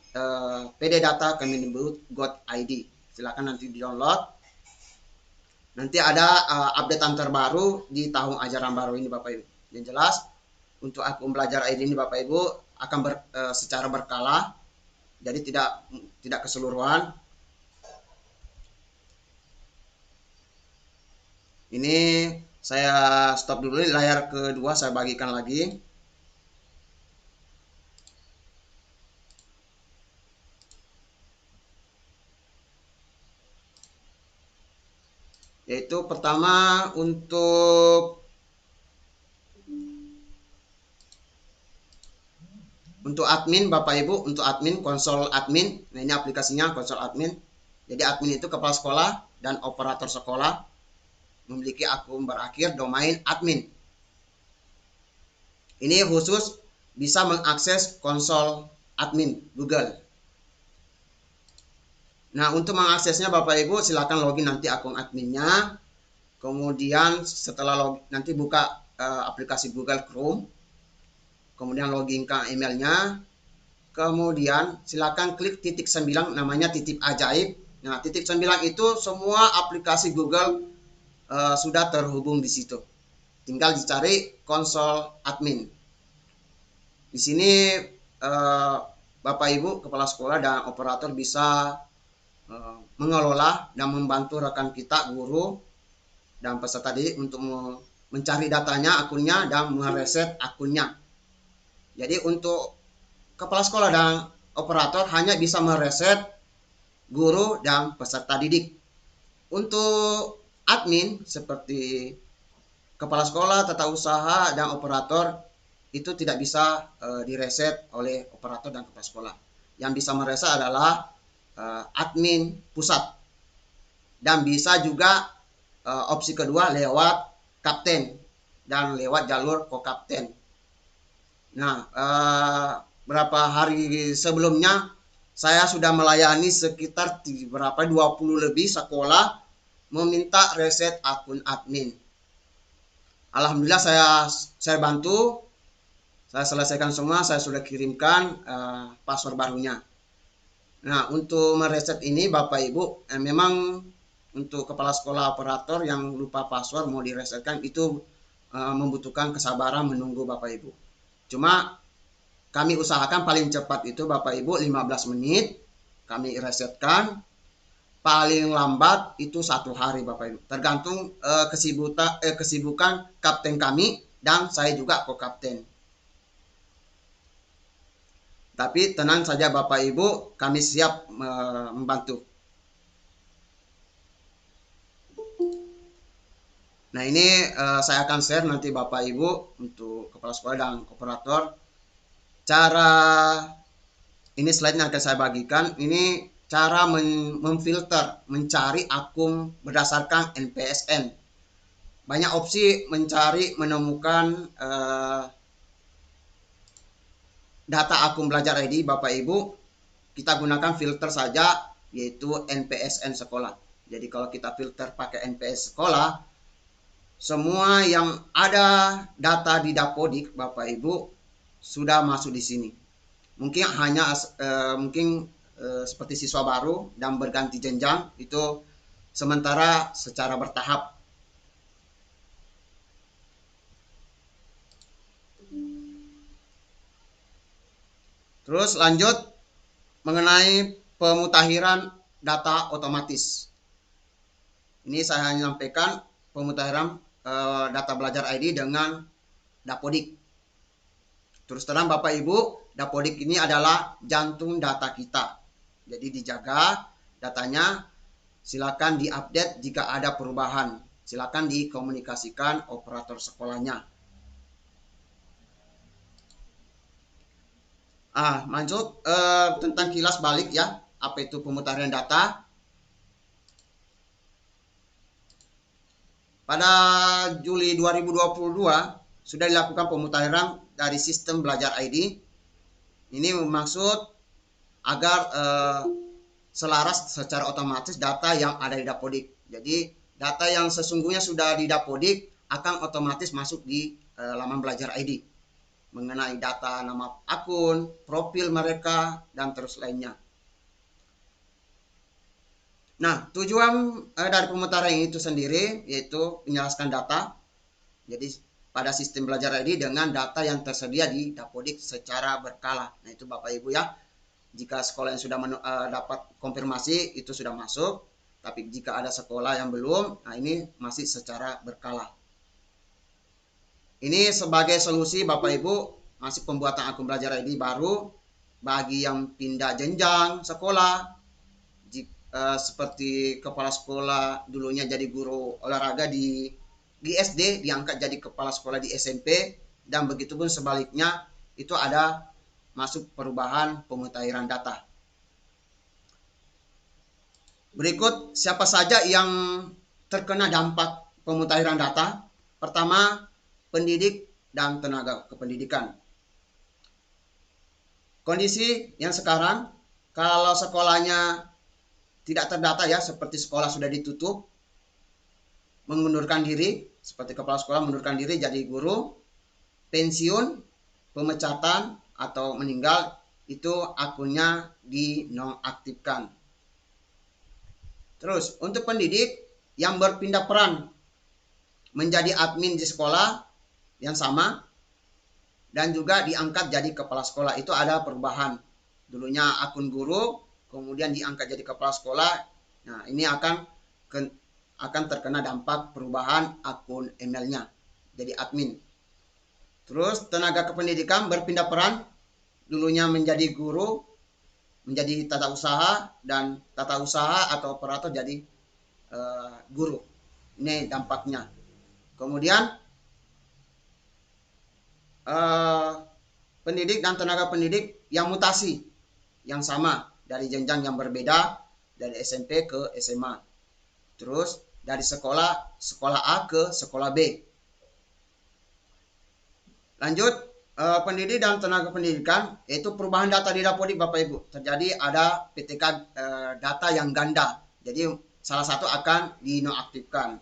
pddata kemendikbud.id. Silakan nanti di-download. Nanti ada updatean terbaru di tahun ajaran baru ini Bapak Ibu. Yang jelas untuk akun belajar ID ini Bapak Ibu akan secara berkala, jadi tidak keseluruhan. Ini saya stop dulu, layar kedua saya bagikan lagi. Yaitu pertama untuk admin Bapak Ibu, untuk admin konsol admin. Nah, ini aplikasinya konsol admin. Jadi admin itu kepala sekolah dan operator sekolah memiliki akun berakhir domain admin. Ini khusus bisa mengakses konsol admin Google. Nah, untuk mengaksesnya Bapak Ibu silakan login nanti akun adminnya. Kemudian setelah nanti buka aplikasi Google Chrome. Kemudian login ke emailnya. Kemudian silakan klik titik 9 namanya titip ajaib. Nah, titik 9 itu semua aplikasi Google sudah terhubung di situ. Tinggal dicari konsol admin. Di sini Bapak Ibu kepala sekolah dan operator bisa mengelola dan membantu rekan kita, guru dan peserta didik untuk mencari datanya, akunnya, dan mereset akunnya. Jadi untuk kepala sekolah dan operator hanya bisa mereset guru dan peserta didik. Untuk admin seperti kepala sekolah, tata usaha, dan operator itu tidak bisa direset oleh operator dan kepala sekolah. Yang bisa mereset adalah admin pusat, dan bisa juga opsi kedua lewat kapten dan lewat jalur kokapten. Nah, berapa hari sebelumnya saya sudah melayani sekitar 20 lebih sekolah meminta reset akun admin. Alhamdulillah saya bantu, saya selesaikan semua, saya sudah kirimkan password barunya. Nah, untuk mereset ini Bapak Ibu memang untuk kepala sekolah operator yang lupa password mau diresetkan itu membutuhkan kesabaran menunggu Bapak Ibu. Cuma kami usahakan paling cepat itu Bapak Ibu 15 menit kami resetkan. Paling lambat itu 1 hari Bapak Ibu. Tergantung kesibukan kapten kami dan saya juga co-kapten. Tapi tenang saja Bapak Ibu, kami siap membantu. Nah, ini saya akan share nanti Bapak Ibu untuk kepala sekolah dan operator. Cara ini slide-nya akan saya bagikan. Ini cara memfilter, mencari akun berdasarkan NPSN. Banyak opsi mencari, menemukan data akun belajar ID Bapak Ibu. Kita gunakan filter saja, yaitu NPSN sekolah. Jadi kalau kita filter pakai NPS sekolah, semua yang ada data di Dapodik Bapak Ibu sudah masuk di sini. Mungkin hanya seperti siswa baru dan berganti jenjang itu sementara secara bertahap. Terus lanjut mengenai pemutakhiran data otomatis. Ini saya hanya sampaikan pemutakhiran data belajar ID dengan Dapodik. Terus terang Bapak Ibu, Dapodik ini adalah jantung data kita. Jadi dijaga datanya, silakan diupdate jika ada perubahan. Silakan dikomunikasikan operator sekolahnya. Lanjut tentang kilas balik ya, apa itu pemutakhiran data. Pada Juli 2022 sudah dilakukan pemutakhiran dari sistem belajar ID. Ini maksud agar selaras secara otomatis data yang ada di Dapodik. Jadi data yang sesungguhnya sudah di Dapodik akan otomatis masuk di laman belajar ID. Mengenai data nama akun, profil mereka, dan terus lainnya. Nah, tujuan dari pemutahiran itu sendiri yaitu menjelaskan data. Jadi pada sistem belajar ID dengan data yang tersedia di Dapodik secara berkala. Nah itu Bapak Ibu ya, jika sekolah yang sudah dapat konfirmasi itu sudah masuk, tapi jika ada sekolah yang belum, nah ini masih secara berkala. Ini sebagai solusi Bapak Ibu, masih pembuatan akun belajar ID baru bagi yang pindah jenjang sekolah, seperti kepala sekolah dulunya jadi guru olahraga di SD diangkat jadi kepala sekolah di SMP, dan begitupun sebaliknya itu ada masuk perubahan pemutahiran data. Berikut siapa saja yang terkena dampak pemutahiran data. Pertama, pendidik dan tenaga kependidikan. Kondisi yang sekarang, kalau sekolahnya tidak terdata ya, seperti sekolah sudah ditutup, mengundurkan diri, seperti kepala sekolah mengundurkan diri jadi guru, pensiun, pemecatan, atau meninggal, itu akunnya dinonaktifkan. Terus, untuk pendidik yang berpindah peran menjadi admin di sekolah yang sama, dan juga diangkat jadi kepala sekolah, itu ada perubahan. Dulunya akun guru, kemudian diangkat jadi kepala sekolah. Nah, ini akan terkena dampak perubahan akun emailnya jadi admin. Terus tenaga kependidikan berpindah peran, dulunya menjadi guru menjadi tata usaha, dan tata usaha atau operator jadi guru. Ini dampaknya. Kemudian pendidik dan tenaga pendidik yang mutasi yang sama dari jenjang yang berbeda, dari SMP ke SMA, terus dari sekolah A ke sekolah B. Lanjut, pendidik dan tenaga pendidikan, yaitu perubahan data di Dapodik Bapak Ibu. Terjadi ada PTK data yang ganda, jadi salah satu akan dinonaktifkan.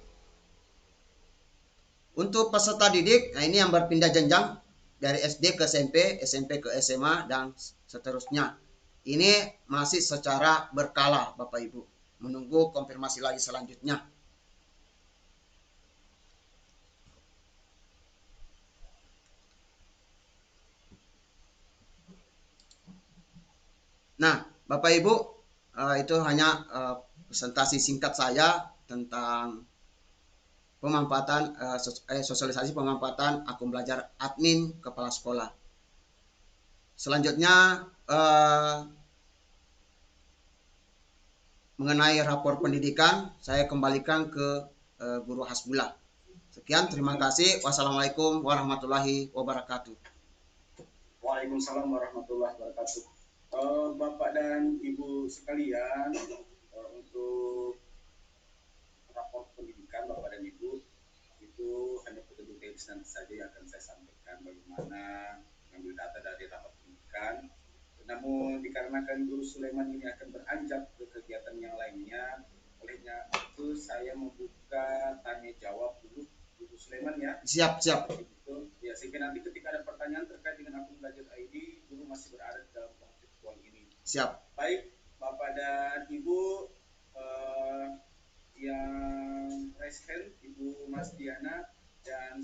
Untuk peserta didik, nah ini yang berpindah jenjang dari SD ke SMP, SMP ke SMA, dan seterusnya. Ini masih secara berkala Bapak Ibu, menunggu konfirmasi lagi selanjutnya. Nah, Bapak Ibu, itu hanya presentasi singkat saya tentang pemanfaatan sosialisasi pemanfaatan akun belajar admin kepala sekolah. Selanjutnya mengenai rapor pendidikan, saya kembalikan ke Guru Hasbullah. Sekian, terima kasih. Wassalamualaikum warahmatullahi wabarakatuh. Waalaikumsalam warahmatullahi wabarakatuh. Bapak dan Ibu sekalian, untuk rapor pendidikan Bapak dan Ibu itu hanya petunjuk teknis nanti saja yang akan saya sampaikan bagaimana mengambil data dari rapor pendidikan. Namun dikarenakan Guru Sulaiman ini akan beranjak ke kegiatan yang lainnya, olehnya itu saya membuka tanya jawab dulu Guru Sulaiman ya. Siap. Itu ya, sehingga nanti ketika ada pertanyaan terkait dengan akun belajar ID, Guru masih berada di dalam ruang virtual ini. Siap. Baik, Bapak dan Ibu, yang raise hand Ibu Mas Diana, dan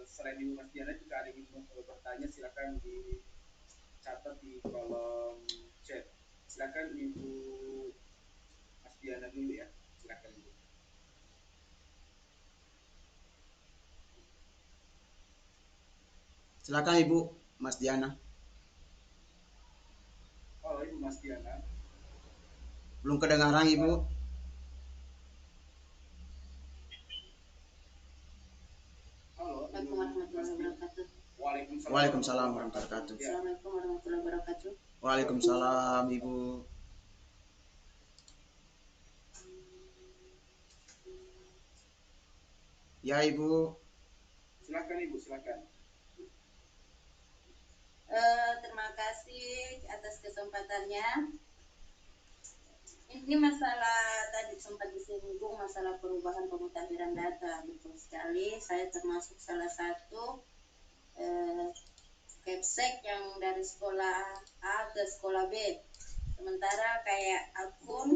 selain Ibu Mas Diana jika ada yang ingin bertanya silakan dicatat di kolom chat. Silakan Ibu Mas Diana dulu ya. Silakan Ibu. Silakan Ibu Mas Diana. Oh, Ibu Mas Diana. Belum kedengaran Ibu. Halo. Waalaikumsalam warahmatullahi wabarakatuh. Assalamualaikum warahmatullahi wabarakatuh. Waalaikumsalam Ibu. Ya Ibu. Silakan Ibu, silakan. Terima kasih atas kesempatannya. Ini masalah tadi sempat disinggung masalah perubahan pemutahiran data, betul sekali. Saya termasuk salah satu capsek yang dari sekolah A ke sekolah B. Sementara kayak akun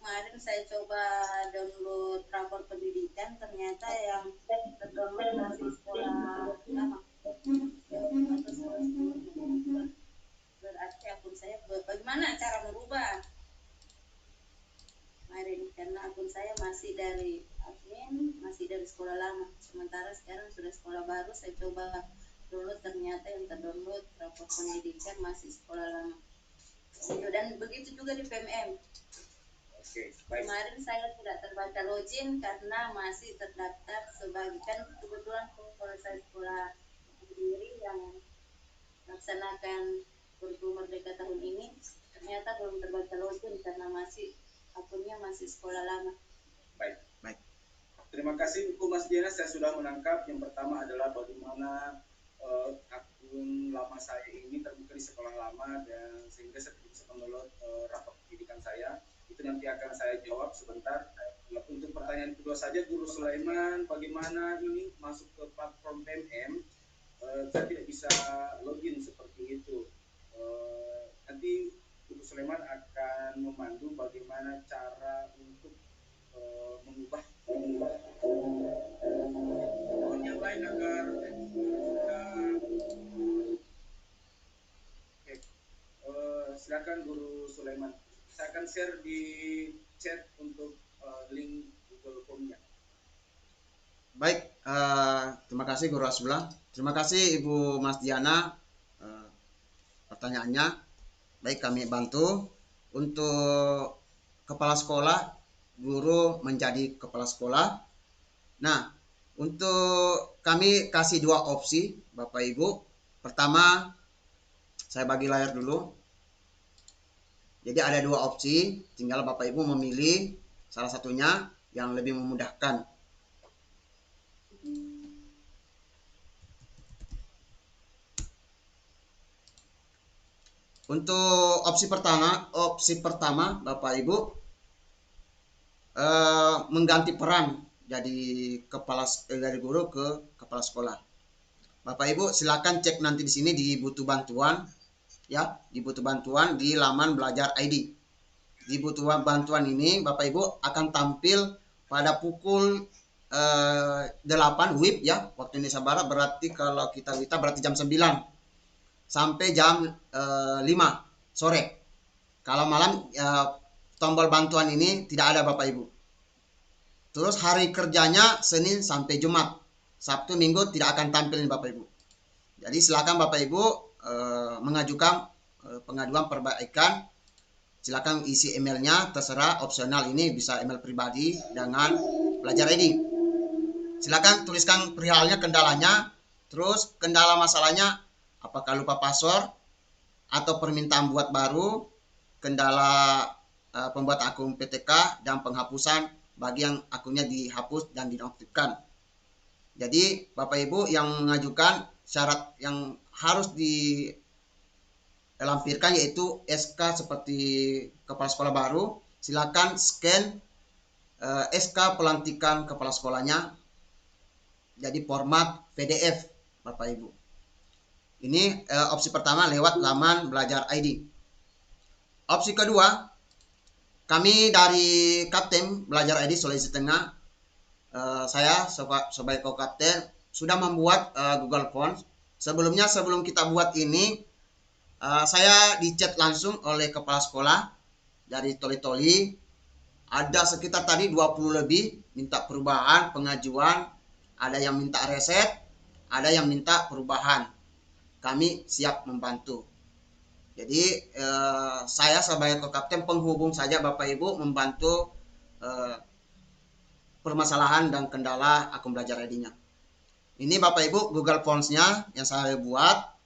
kemarin saya coba download rapor pendidikan, ternyata yang terdownload masih sekolah lama atau sekolah sebelumnya. Berarti akun saya bagaimana cara merubah kemarin, karena akun saya masih dari admin, masih dari sekolah lama, sementara sekarang sudah sekolah baru. Saya coba download, ternyata yang terdownload rapor pendidikan masih sekolah lama itu. Dan begitu juga di PMM. Oke, baik. Kemarin saya tidak terbaca login karena masih terdaftar sebagai, kan kebetulan kalau saya sekolah sendiri yang melaksanakan kurikulum merdeka tahun ini, ternyata belum terbaca login karena masih akunnya masih sekolah lama. Baik. Baik. Terima kasih Bu Mas Diana, saya sudah menangkap. Yang pertama adalah bagaimana akun lama saya ini terbuka di sekolah lama dan sehingga saya tidak bisa mendownload rapor pendidikan saya. Itu nanti akan saya jawab sebentar. Untuk pertanyaan kedua saja, Guru Sulaiman, bagaimana ini masuk ke platform PMM? Saya tidak bisa login seperti itu. Nanti Guru Sulaiman akan memandu bagaimana cara untuk mengubah yang lain agar silakan Guru Sulaiman. Saya akan share di chat untuk link Google Form-nya. Baik, terima kasih Guru Hasbullah. Terima kasih Ibu Mas Diana pertanyaannya. Baik, kami bantu. Untuk kepala sekolah, guru menjadi kepala sekolah. Nah, untuk kami kasih dua opsi Bapak Ibu. Pertama, saya bagi layar dulu. Jadi ada dua opsi, tinggal Bapak Ibu memilih salah satunya yang lebih memudahkan. Untuk opsi pertama Bapak Ibu mengganti peran dari dari guru ke kepala sekolah. Bapak Ibu silakan cek nanti di sini di butuh bantuan ya, di butuh bantuan di laman belajar ID. Di butuh bantuan ini Bapak Ibu akan tampil pada pukul 8 WIB ya, waktu Indonesia Barat, berarti kalau kita berarti jam 9 sampai jam 5 sore. Kalau malam tombol bantuan ini tidak ada Bapak Ibu. Terus hari kerjanya Senin sampai Jumat. Sabtu Minggu tidak akan tampil ini Bapak Ibu. Jadi silakan Bapak Ibu mengajukan pengaduan perbaikan. Silakan isi emailnya, terserah, opsional, ini bisa email pribadi dengan belajar ID. Silakan tuliskan perihalnya, kendalanya, terus kendala masalahnya apakah lupa password atau permintaan buat baru, kendala pembuat akun PTK dan penghapusan bagi yang akunnya dihapus dan dinonaktifkan. Jadi Bapak Ibu yang mengajukan syarat yang harus dilampirkan yaitu SK seperti kepala sekolah baru. Silakan scan SK pelantikan kepala sekolahnya jadi format PDF Bapak Ibu. Ini opsi pertama lewat laman belajar ID. Opsi kedua, kami dari Kapten Belajar ID Sulawesi Tengah, saya sebagai co-kapten sudah membuat Google Forms. Sebelum kita buat ini, saya dicat langsung oleh kepala sekolah dari Toli-Toli. Ada sekitar tadi 20 lebih minta perubahan, pengajuan, ada yang minta reset, ada yang minta perubahan. Kami siap membantu. Jadi saya sebagai co-kapten penghubung saja Bapak Ibu, membantu permasalahan dan kendala akun belajar ID-nya. Ini Bapak Ibu Google Forms-nya yang saya buat.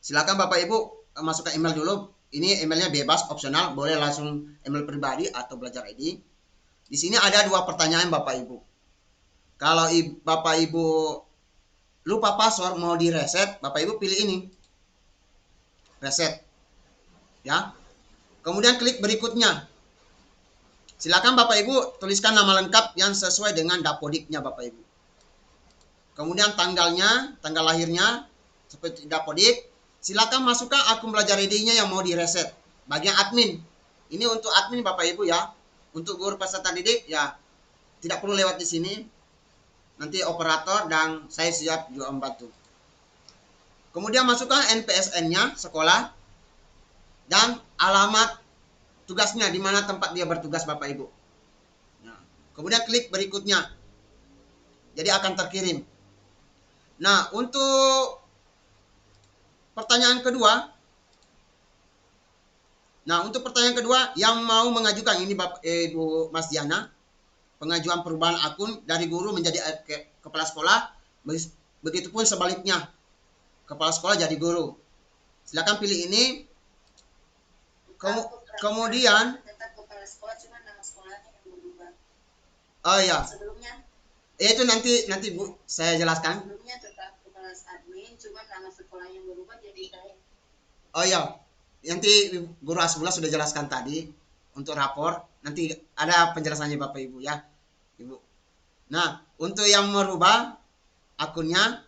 Silakan Bapak Ibu masukkan email dulu. Ini emailnya bebas, opsional, boleh langsung email pribadi atau belajar ID. Di sini ada dua pertanyaan Bapak Ibu. Kalau Bapak Ibu lupa password mau di reset, Bapak Ibu pilih ini. Reset. Ya. Kemudian klik berikutnya. Silakan Bapak Ibu tuliskan nama lengkap yang sesuai dengan dapodiknya Bapak Ibu. Kemudian tanggalnya, tanggal lahirnya seperti dapodik. Silakan masukkan akun belajar ID-nya yang mau direset. Bagian admin. Ini untuk admin Bapak Ibu ya. Untuk guru peserta didik ya tidak perlu lewat di sini. Nanti operator dan saya siap juga membantu. Kemudian masukkan NPSN-nya sekolah dan alamat tugasnya di mana tempat dia bertugas Bapak Ibu. Nah, kemudian klik berikutnya. Jadi akan terkirim. Nah, untuk pertanyaan kedua. Nah, untuk pertanyaan kedua yang mau mengajukan ini Bapak Ibu Mas Diana, pengajuan perubahan akun dari guru menjadi kepala sekolah, begitupun sebaliknya. Kepala sekolah jadi guru. Silakan pilih ini. Kemudian tetap kepala sekolah, cuma nama sekolahnya yang berubah. oh ya, Sebelumnya itu nanti Bu saya jelaskan. sebelumnya tetap kepala admin, cuma nama sekolah yang berubah jadi saya. Oh ya, nanti Guru Hasbullah sudah jelaskan tadi untuk rapor. Nanti ada penjelasannya Bapak Ibu ya, Ibu. Nah, untuk yang merubah akunnya,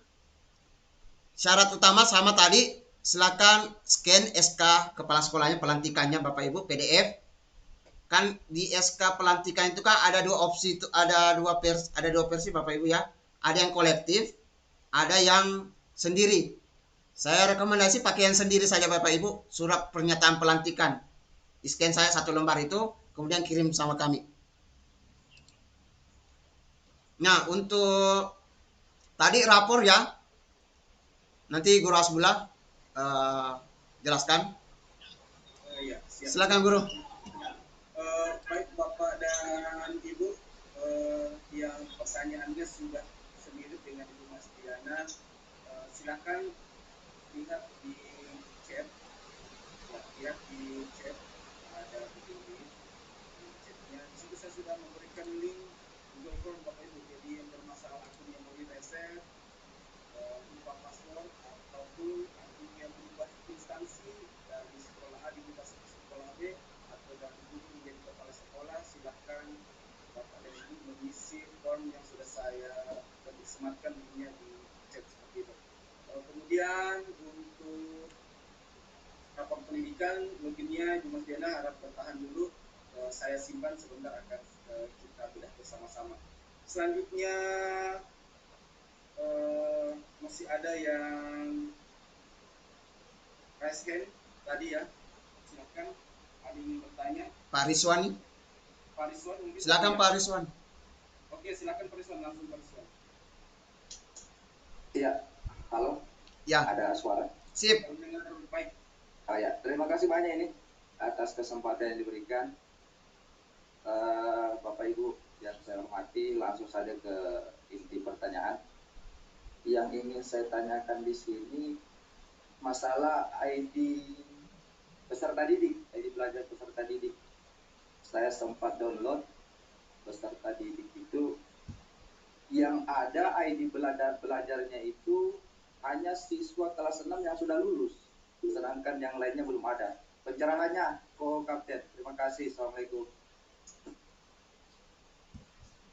syarat utama sama tadi, silakan scan SK kepala sekolahnya, pelantikannya Bapak Ibu, PDF. Kan di SK pelantikan itu kan ada dua opsi, itu ada dua versi Bapak Ibu ya. Ada yang kolektif, ada yang sendiri. Saya rekomendasi pakai yang sendiri saja Bapak Ibu, surat pernyataan pelantikan. Di scan saya 1 lembar itu, kemudian kirim sama kami. Nah, untuk tadi rapor ya, nanti Guru Hasbullah jelaskan. Ya, siap. Silakan Guru. Baik Bapak dan Ibu, yang pertanyaannya sudah semirip dengan Ibu Mas Diana, silakan lihat di chat, lihat di chat, ada di chatnya. Di situ saya sudah memberikan link Google Form Bapak Ibu. Jadi yang bermasalah akun yang mau direset, lupa password, ataupun akun yang berubah instansi dari sekolah A diubah ke sekolah B, atau dari guru menjadi kepala sekolah, silahkan Bapak dan Ibu mengisi form yang sudah saya sematkan linknya di chat seperti itu. Kemudian untuk rapor pendidikan, loginnya Ibu Mas Diana harap bertahan dulu, saya simpan sebentar akan kita bedah bersama-sama. Selanjutnya masih ada yang raise hand tadi ya, silakan ada yang bertanya. Pak Rizwan. Pak Rizwan mungkin. Silakan Pak Rizwan. Oke, silakan Pak Rizwan, langsung Pak Rizwan. Iya, halo. Ya. Ada suara. Sip. Mendengar baik. Ya, terima kasih banyak ini atas kesempatan yang diberikan. Bapak Ibu yang saya hormati, langsung saja ke inti pertanyaan. Yang ingin saya tanyakan di sini masalah ID peserta didik, ID belajar peserta didik. Saya sempat download peserta didik itu, yang ada ID belajarnya itu hanya siswa kelas 6 yang sudah lulus, sedangkan yang lainnya belum ada. Pencerahannya, Kapten. Terima kasih. Assalamualaikum.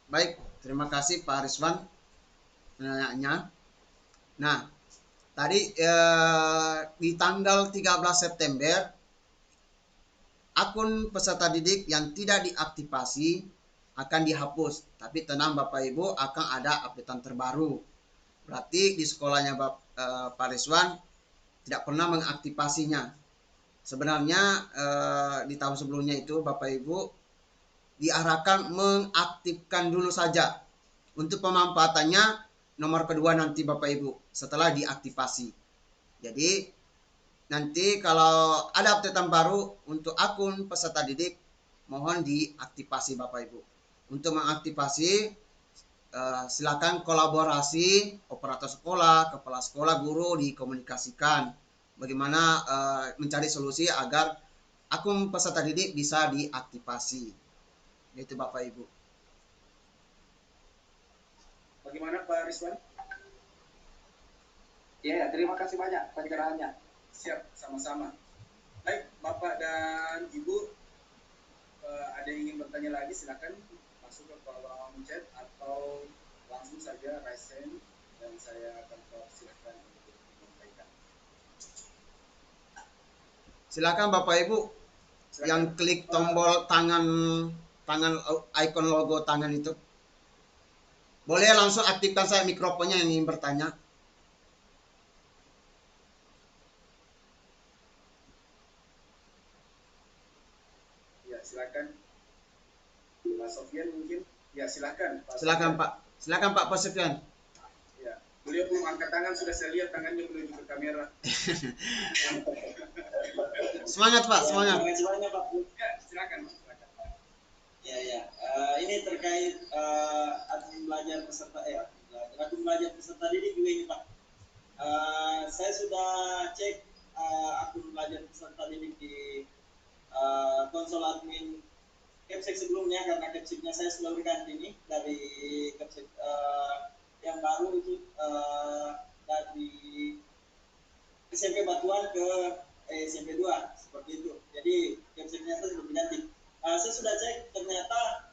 Baik, terima kasih Pak Rizwan penanyaannya. Nah, tadi di tanggal 13 September akun peserta didik yang tidak diaktifasi akan dihapus. Tapi tenang Bapak Ibu, akan ada updatean terbaru. Berarti di sekolahnya Pak Rizwan tidak pernah mengaktifasinya. Sebenarnya di tahun sebelumnya itu Bapak Ibu diarahkan mengaktifkan dulu saja. Untuk pemanfaatannya nomor kedua nanti Bapak Ibu setelah diaktifasi. Jadi nanti kalau ada updatean baru untuk akun peserta didik, mohon diaktifasi Bapak Ibu. Untuk mengaktifasi silakan kolaborasi operator sekolah, kepala sekolah, guru dikomunikasikan bagaimana mencari solusi agar akun peserta didik bisa diaktifasi. Itu Bapak Ibu. Bagaimana Pak Rizwan? Ya, terima kasih banyak pencerahannya. Siap, sama-sama. Baik, Bapak dan Ibu, ada yang ingin bertanya lagi, silakan masuk ke kolom chat atau langsung saja raise hand dan saya akan silakan untuk menyampaikan. Silakan Bapak Ibu yang klik tombol tangan tangan, icon logo tangan itu. Boleh langsung aktifkan saya mikrofonnya yang ingin bertanya. Ya, silakan. Pak Sofian mungkin. Ya, silakan. Silakan Pak. Silakan Pak Sofian. Ya, beliau belum angkat tangan, sudah saya lihat tangannya menuju ke kamera. Semangat Pak, semangat. Terima kasih banyak Pak. Ya, silakan. Silakan. Ya. Ini terkait akun belajar peserta akun belajar peserta didik juga ini Pak. Saya sudah cek akun belajar peserta didik di konsol admin Capsek sebelumnya, karena Capseknya saya sudah berganti nih dari Capsek yang baru itu dari SMP Batuan ke SMP 2 seperti itu. Jadi Capseknya saya sudah berganti. Saya sudah cek, ternyata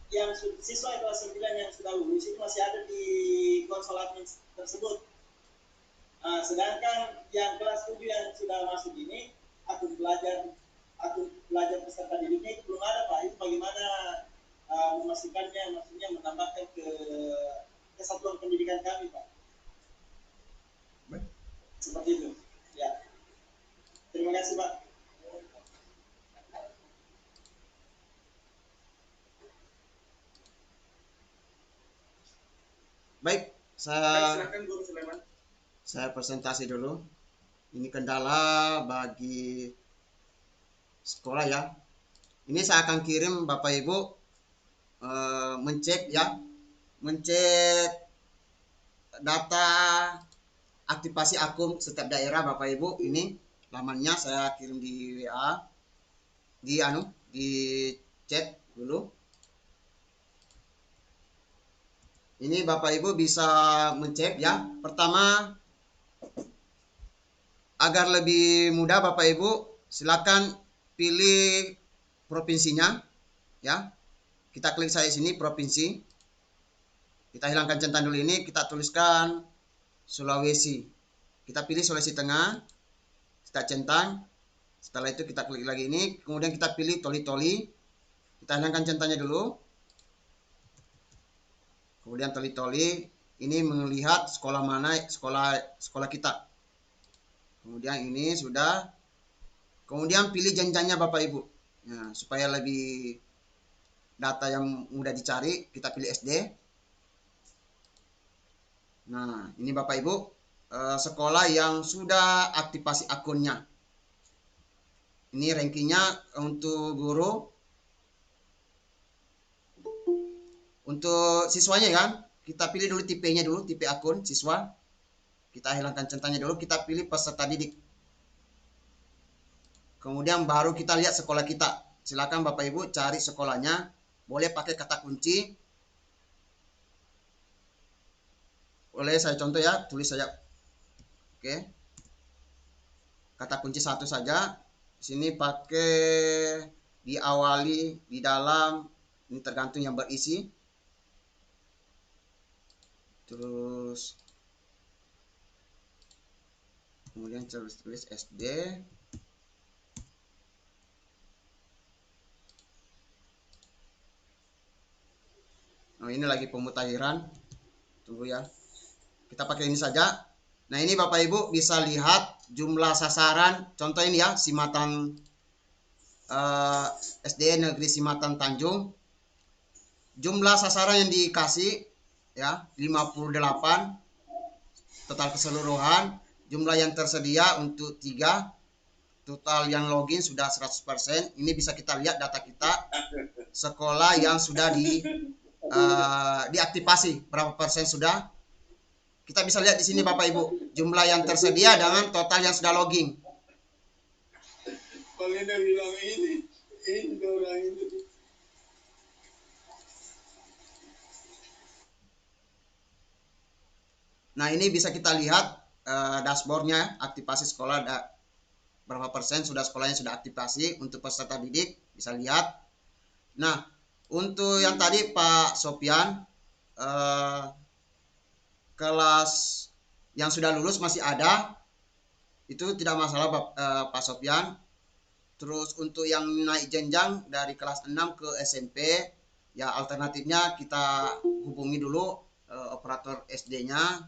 yang siswa kelas 9 yang sudah lulus itu masih ada di konsol admin tersebut. Sedangkan yang kelas 7 yang sudah masuk ini akun belajar peserta didiknya itu belum ada Pak. Itu bagaimana memastikannya, maksudnya menambahkan ke kesatuan pendidikan kami Pak. Seperti itu. Ya. Terima kasih Pak. Baik, Silakan Guru Sulaiman. saya presentasi dulu. Ini kendala bagi sekolah ya. Ini saya akan kirim Bapak Ibu mengecek data aktivasi akun setiap daerah Bapak Ibu. Ini lamannya saya kirim di WA, di chat dulu. Ini Bapak Ibu bisa mengecek ya. Pertama, agar lebih mudah Bapak Ibu, silakan pilih provinsinya ya. Kita klik saya sini provinsi. Kita hilangkan centang dulu ini, kita tuliskan Sulawesi. Kita pilih Sulawesi Tengah. Kita centang. Setelah itu kita klik lagi ini, kemudian kita pilih Toli-Toli. Kita hilangkan centangnya dulu. Kemudian Toli-Toli ini melihat sekolah mana sekolah kita. Kemudian ini sudah. Kemudian pilih jenjangnya Bapak Ibu. Nah, supaya lebih data yang mudah dicari, kita pilih SD. Nah, ini Bapak Ibu sekolah yang sudah aktivasi akunnya. Ini rankingnya untuk guru. Untuk siswanya kan, kita pilih dulu tipenya dulu, tipe akun siswa. Kita hilangkan centangnya dulu, kita pilih peserta didik. Kemudian baru kita lihat sekolah kita. Silakan Bapak Ibu cari sekolahnya. Boleh pakai kata kunci. Boleh saya contoh ya, tulis saja. Oke. Kata kunci satu saja. Sini pakai diawali, di dalam. Ini tergantung yang berisi. Terus kemudian tulis SD. Nah, ini lagi pemutakhiran. Tunggu ya. Kita pakai ini saja. Nah, ini Bapak Ibu bisa lihat jumlah sasaran. Contoh ini ya, Simatan SD Negeri Simatan Tanjung. Jumlah sasaran yang dikasih ya 58 total keseluruhan. Jumlah yang tersedia untuk 3, total yang login sudah 100%. Ini bisa kita lihat data kita sekolah yang sudah diaktifasi berapa persen sudah. Kita bisa lihat di sini Bapak Ibu jumlah yang tersedia dengan total yang sudah login. Kalau dia bilang ini orang ini. Nah, ini bisa kita lihat dashboardnya aktivasi sekolah berapa persen sudah sekolahnya sudah aktivasi. Untuk peserta didik bisa lihat. Nah, untuk yang tadi Pak Sofian kelas yang sudah lulus masih ada, itu tidak masalah Pak Sofian. Terus untuk yang naik jenjang dari kelas 6 ke SMP, ya alternatifnya kita hubungi dulu operator SD-nya,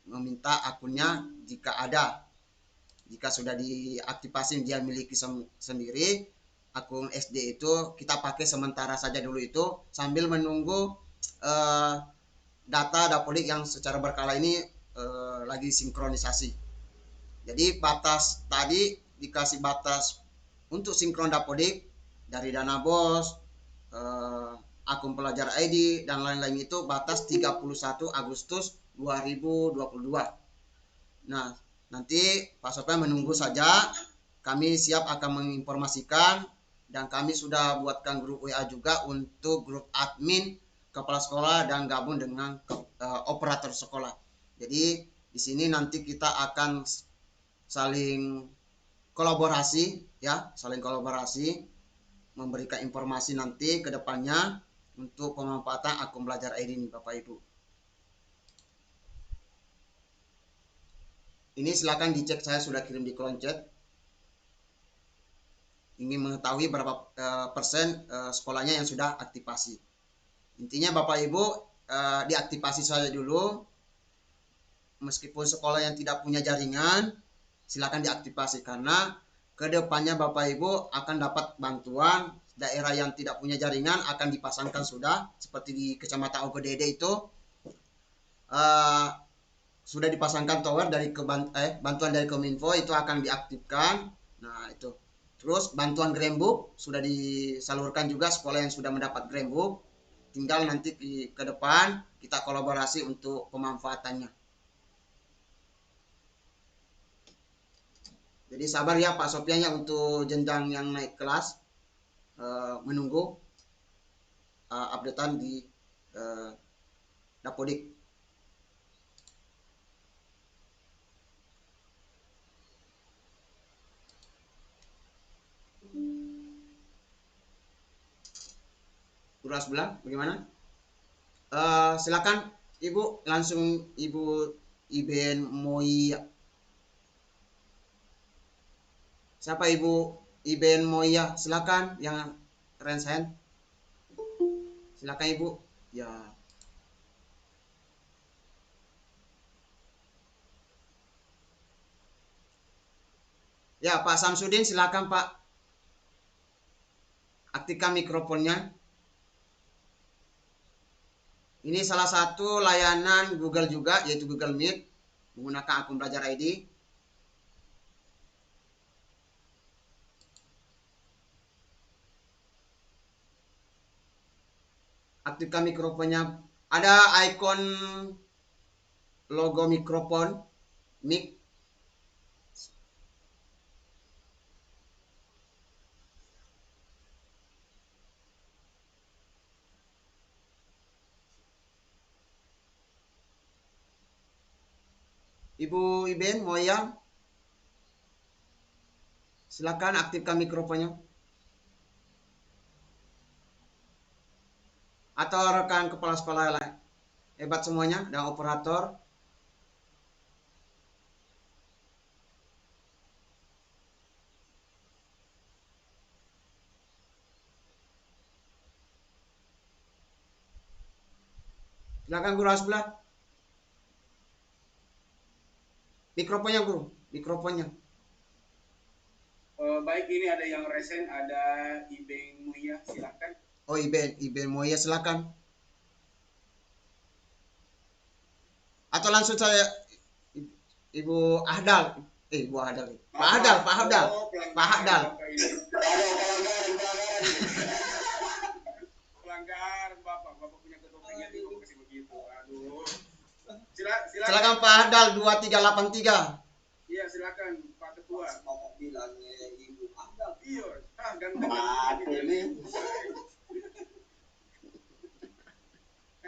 meminta akunnya jika ada. Jika sudah diaktifasi dia miliki sendiri, akun SD itu kita pakai sementara saja dulu itu sambil menunggu data Dapodik yang secara berkala ini lagi sinkronisasi. Jadi batas tadi dikasih batas untuk sinkron Dapodik dari dana bos, akun pelajar ID dan lain-lain itu batas 31 Agustus 2022. Nah, nanti Pak Sopyan menunggu saja. Kami siap akan menginformasikan dan kami sudah buatkan grup WA juga untuk grup admin kepala sekolah dan gabung dengan operator sekolah. Jadi di sini nanti kita akan saling kolaborasi ya, saling kolaborasi memberikan informasi nanti ke depannya untuk pemanfaatan akun belajar ID ini Bapak Ibu. Ini silakan dicek, saya sudah kirim di kolom chat. Ingin mengetahui berapa persen sekolahnya yang sudah aktifasi. Intinya Bapak Ibu diaktifasi saja dulu. Meskipun sekolah yang tidak punya jaringan, silakan diaktifasi karena kedepannya Bapak Ibu akan dapat bantuan. Daerah yang tidak punya jaringan akan dipasangkan sudah, seperti di Kecamatan Ogedede itu sudah dipasangkan tower dari bantuan dari Kominfo itu akan diaktifkan. Nah itu. Terus bantuan Grandbook sudah disalurkan juga sekolah yang sudah mendapat Grandbook. Tinggal nanti ke depan kita kolaborasi untuk pemanfaatannya. Jadi sabar ya Pak Sopyan ya untuk jenjang yang naik kelas, menunggu updatean di Dapodik. Guru sebelah bagaimana? Silakan Ibu, langsung Ibu Iben Moya. Siapa Ibu Iben Moya? Silakan yang raise hand. Silakan Ibu. Ya. Ya, Pak Samsudin silakan Pak. Aktifkan mikrofonnya. Ini salah satu layanan Google juga, yaitu Google Meet menggunakan akun belajar ID. Aktifkan mikrofonnya. Ada ikon logo mikrofon, mic. Ibu Iben Moya, silakan aktifkan mikrofonnya. Atau rekan kepala sekolah lain. Hebat semuanya dan operator. Silakan Guru sebelah. Mikrofonnya Guru, mikrofonnya. Baik, ini ada yang resen, ada Ibeng Muya, silakan. Oh Iben Moya silakan. Atau langsung saya Ibu Ahdal. Ibu Ahdal. Pak Ahdal. Pelanggaran Bapak punya ketopengnya di kasih begitu. Aduh. Silakan Pak Ahdal 2383. Iya, silakan Pak Ketua. Bapak bilangnya Ibu Ahdal. Iya, ganteng. ini.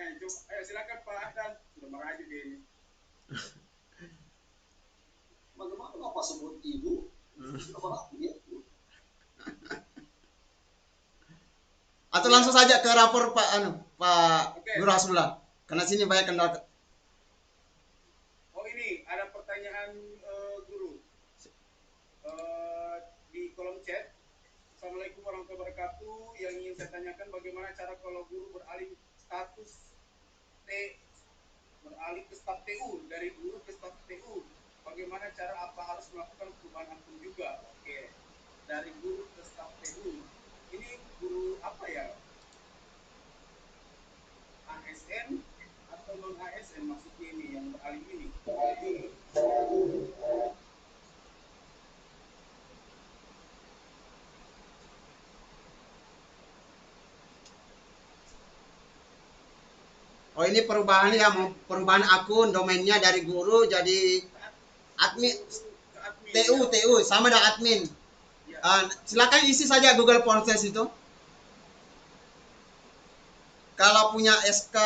Ayo silakan Pak Ahdal. Sudah marah aja dia ini. Bagaimana Bapak sebut Ibu? Atau langsung saja ke rapor Pak Oke. Guru sebelah. Karena sini banyak kendala. Oh ini ada pertanyaan guru di kolom chat dari guru ke staf TU. Bagaimana cara apa harus melakukan perubahan akun juga? Oke, dari guru ke staf TU. Ini guru apa ya? ASN atau non ASN maksudnya ini yang beralih ini? Oh, ini perubahan ya, perubahan akun domainnya dari guru jadi admin. TU sama dengan admin. Silakan isi saja Google Forms itu. Kalau punya SK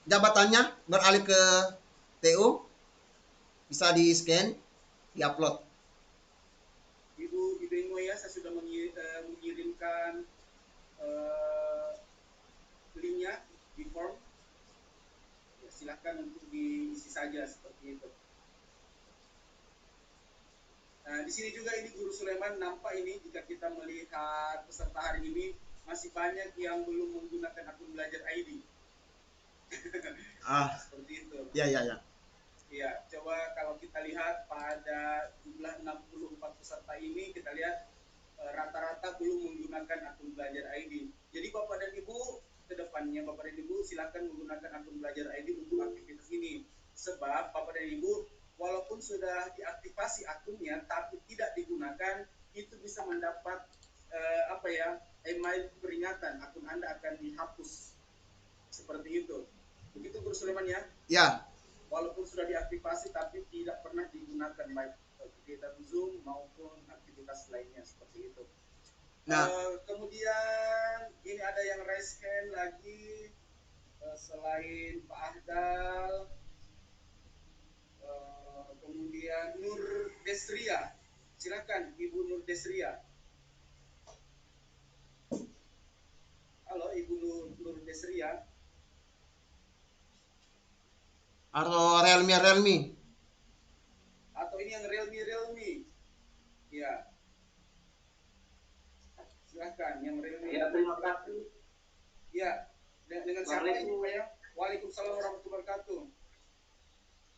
jabatannya beralih ke TU, bisa di scan, diupload. Ibu Ingo ya, saya sudah mengirimkan linknya di form. Ya, silakan untuk diisi saja seperti itu. Nah, di sini juga ini Guru Sulaiman nampak ini jika kita melihat peserta hari ini masih banyak yang belum menggunakan akun belajar ID. Seperti itu. Ya. Ya, coba kalau kita lihat pada jumlah 64 peserta ini, kita lihat rata-rata belum menggunakan akun belajar ID. Jadi Bapak dan Ibu, ke depannya Bapak dan Ibu silakan menggunakan akun belajar ID untuk aktivitas ini. Sebab Bapak dan Ibu, walaupun sudah diaktifasi akunnya tapi tidak digunakan, itu bisa mendapat email peringatan akun Anda akan dihapus. Seperti itu. Begitu Guru Sulaiman ya? Ya. Walaupun sudah diaktifasi tapi tidak pernah digunakan baik kegiatan Zoom maupun aktivitas lainnya seperti itu. Nah, kemudian ini ada yang raise hand lagi selain Pak Ahdal, kemudian Nur Desria. Silakan Ibu Nur Desria. Halo Ibu Nur Desria. Atau Realme. Atau ini yang Realme. Ya. Silakan yang Realme. Ya, terima kasih. Ya, dengan siapa ini Pak ya? Waalaikumsalam warahmatullahi wabarakatuh.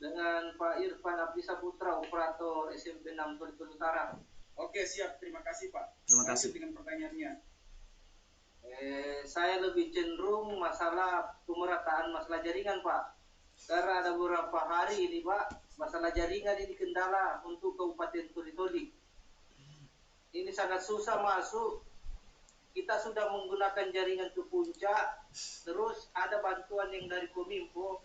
Dengan Pak Irfan Abdi Saputra, operator SMP 6 Tulus Utara. Oke, siap. Terima kasih Pak. Terima kasih. Lanjut dengan pertanyaannya. Saya lebih cenderung masalah pemerataan masalah jaringan Pak. Karena ada beberapa hari ini Pak, masalah jaringan ini kendala untuk Kabupaten Toli. Ini sangat susah masuk. Kita sudah menggunakan jaringan ke puncak, terus ada bantuan yang dari Kominfo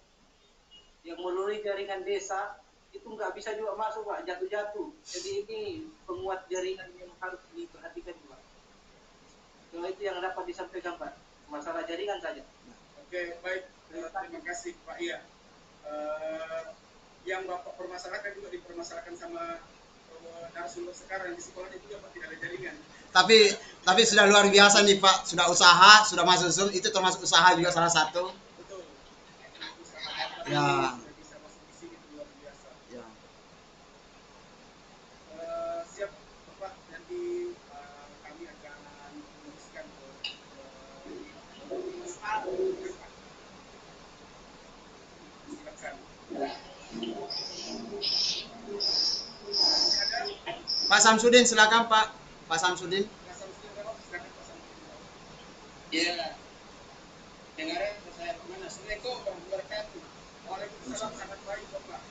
yang melalui jaringan desa, itu nggak bisa juga masuk Pak, jatuh-jatuh. Jadi ini penguat jaringan yang harus diperhatikan juga. Cuma itu yang dapat disampaikan Pak, masalah jaringan saja. Oke, baik. Terima kasih Pak. Iya. Yang Bapak permasalahkan juga dipermasalahkan sama narasumber sekarang di sekolah itu juga Pak, tidak ada jaringan. Tapi sudah luar biasa nih Pak, sudah usaha, sudah masuk Zoom, itu termasuk usaha juga salah satu. Betul. Ya. Bisa masuk di sini itu luar biasa. Ya. Siap Bapak, nanti kami akan meneruskan ke silakan. Pak Samsudin, silakan Pak. Pak Samsudin. Iya. Dengarnya saya kemana? Assalamualaikum warahmatullahi wabarakatuh. Waalaikumsalam, sangat baik Bapak.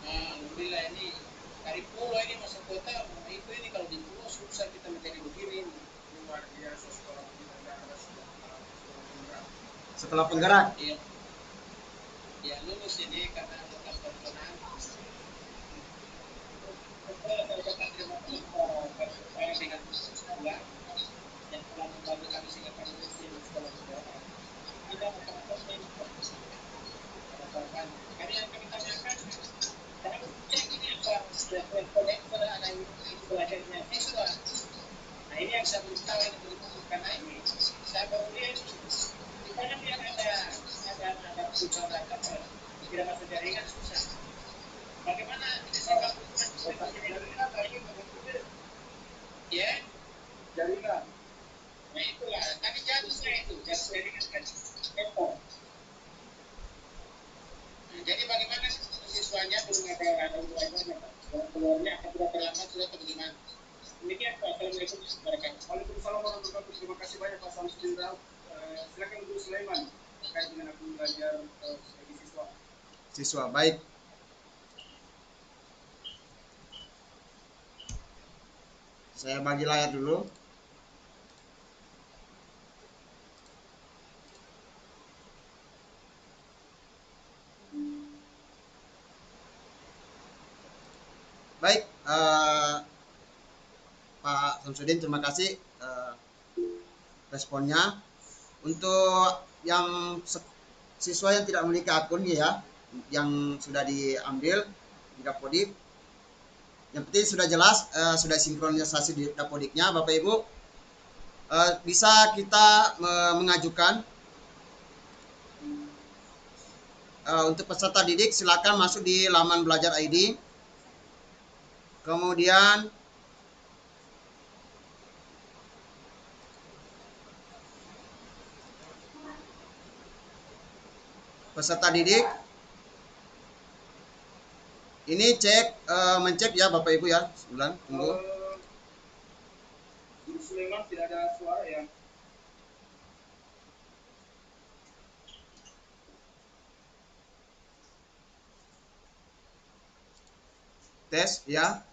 Nah, alhamdulillah ini dari pulau ini masuk kota, itu ini kalau di pulau susah kita mencari begini. Luar biasa sekolah Sekolah penggerak. Iya. Ya lulus ini karena bekas tontonan. Saya dapat terima kasih saya dengan sekolah yang telah membantu kami sehingga kami lulus di sekolah negara. Kita akan kami yang kami tanyakan, kami cek ini apa sudah konek pada anak itu belajarnya siswa. Nah ini yang saya belum tahu ini betul karena ini saya baru lihat di mana dia ada susah apa tidak masuk jaringan susah. Bagaimana saya lakukan jaringan apa ini betul? Ya jaringan. Nah itulah kami jatuh saya itu jaringan kan. siswa. Baik. Saya bagi layar dulu. Baik, Pak Samsudin, terima kasih responnya. Untuk yang siswa yang tidak memiliki akun ya, yang sudah diambil di Dapodik, yang penting sudah jelas, sudah sinkronisasi di Dapodiknya, Bapak Ibu, bisa kita mengajukan untuk peserta didik. Silakan masuk di laman Belajar ID, kemudian peserta didik ini mencek ya Bapak Ibu ya. Sebulan tunggu. Guru Sulaiman tidak ada suara ya. Tes ya.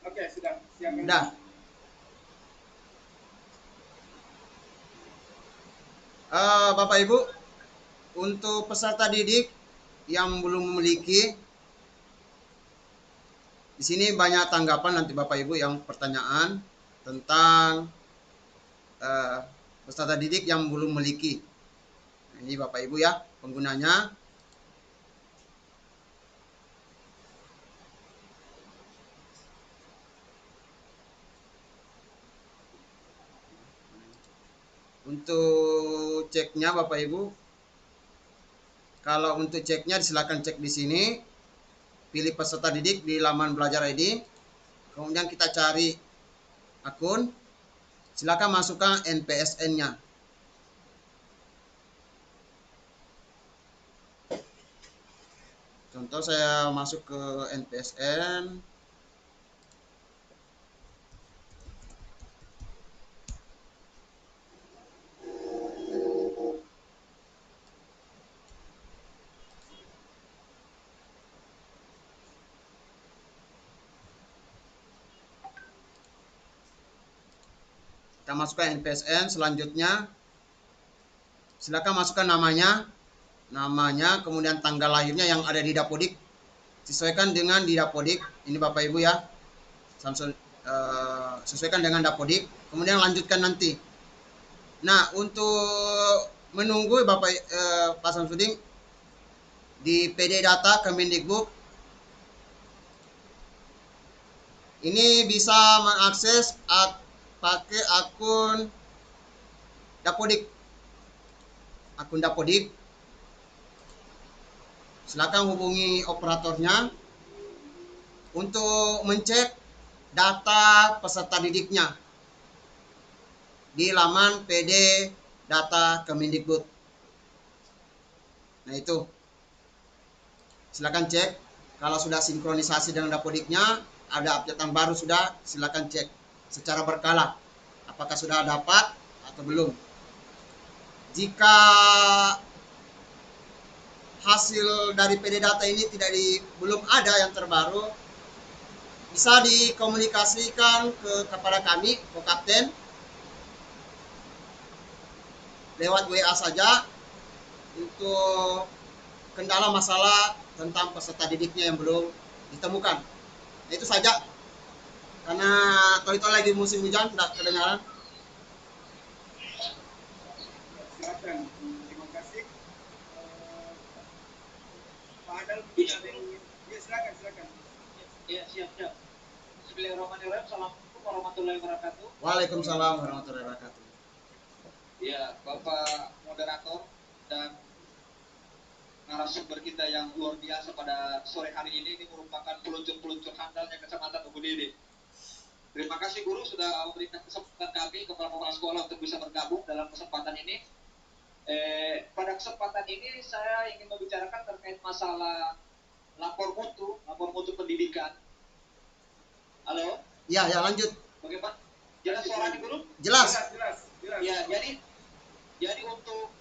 Oke, sudah siapkan. Sudah. Bapak Ibu, untuk peserta didik yang belum memiliki, di sini banyak tanggapan nanti Bapak Ibu yang pertanyaan tentang peserta didik yang belum memiliki. Nah, ini Bapak Ibu ya penggunanya. Untuk ceknya Bapak Ibu, kalau untuk ceknya silakan cek di sini. Pilih peserta didik di laman Belajar ID. Kemudian kita cari akun. Silakan masukkan NPSN-nya. Contoh saya masuk ke NPSN. Kita masukkan NPSN. Selanjutnya silakan masukkan namanya, kemudian tanggal lahirnya yang ada di Dapodik, sesuaikan dengan di Dapodik. Ini Bapak Ibu ya, sesuaikan dengan Dapodik, kemudian lanjutkan nanti. Nah, untuk menunggu Pak Samsudin di PD Data Kemendikbud ini bisa mengakses pakai akun Dapodik. Akun Dapodik, silakan hubungi operatornya untuk mencek data peserta didiknya di laman PD Data Kemendikbud. Nah itu, silakan cek. Kalau sudah sinkronisasi dengan Dapodiknya, ada updatean baru sudah, silakan cek secara berkala apakah sudah dapat atau belum. Jika hasil dari PD Data ini belum ada yang terbaru, bisa dikomunikasikan kepada kami, ke Kapten, lewat WA saja untuk kendala masalah tentang peserta didiknya yang belum ditemukan. Nah, itu saja. Karena itu lagi musim hujan, tidak kedengaran. Silakan. Terima kasih. Pak Adal mungkin ada yang ya, silakan. Ya, siap. Bismillahirrahmanirrahim. Assalamualaikum warahmatullahi wabarakatuh. Waalaikumsalam warahmatullahi wabarakatuh. Ya, Bapak moderator dan narasumber kita yang luar biasa pada sore hari ini merupakan peluncur-peluncur handalnya Kecamatan Ubudidi. Terima kasih guru sudah memberikan kesempatan kami kepala sekolah untuk bisa bergabung dalam kesempatan ini. Pada kesempatan ini saya ingin membicarakan terkait masalah lapor mutu pendidikan. Halo? Ya, lanjut. Bagaimana? Jelas suaranya guru? Jelas. Jelas. Ya, jadi untuk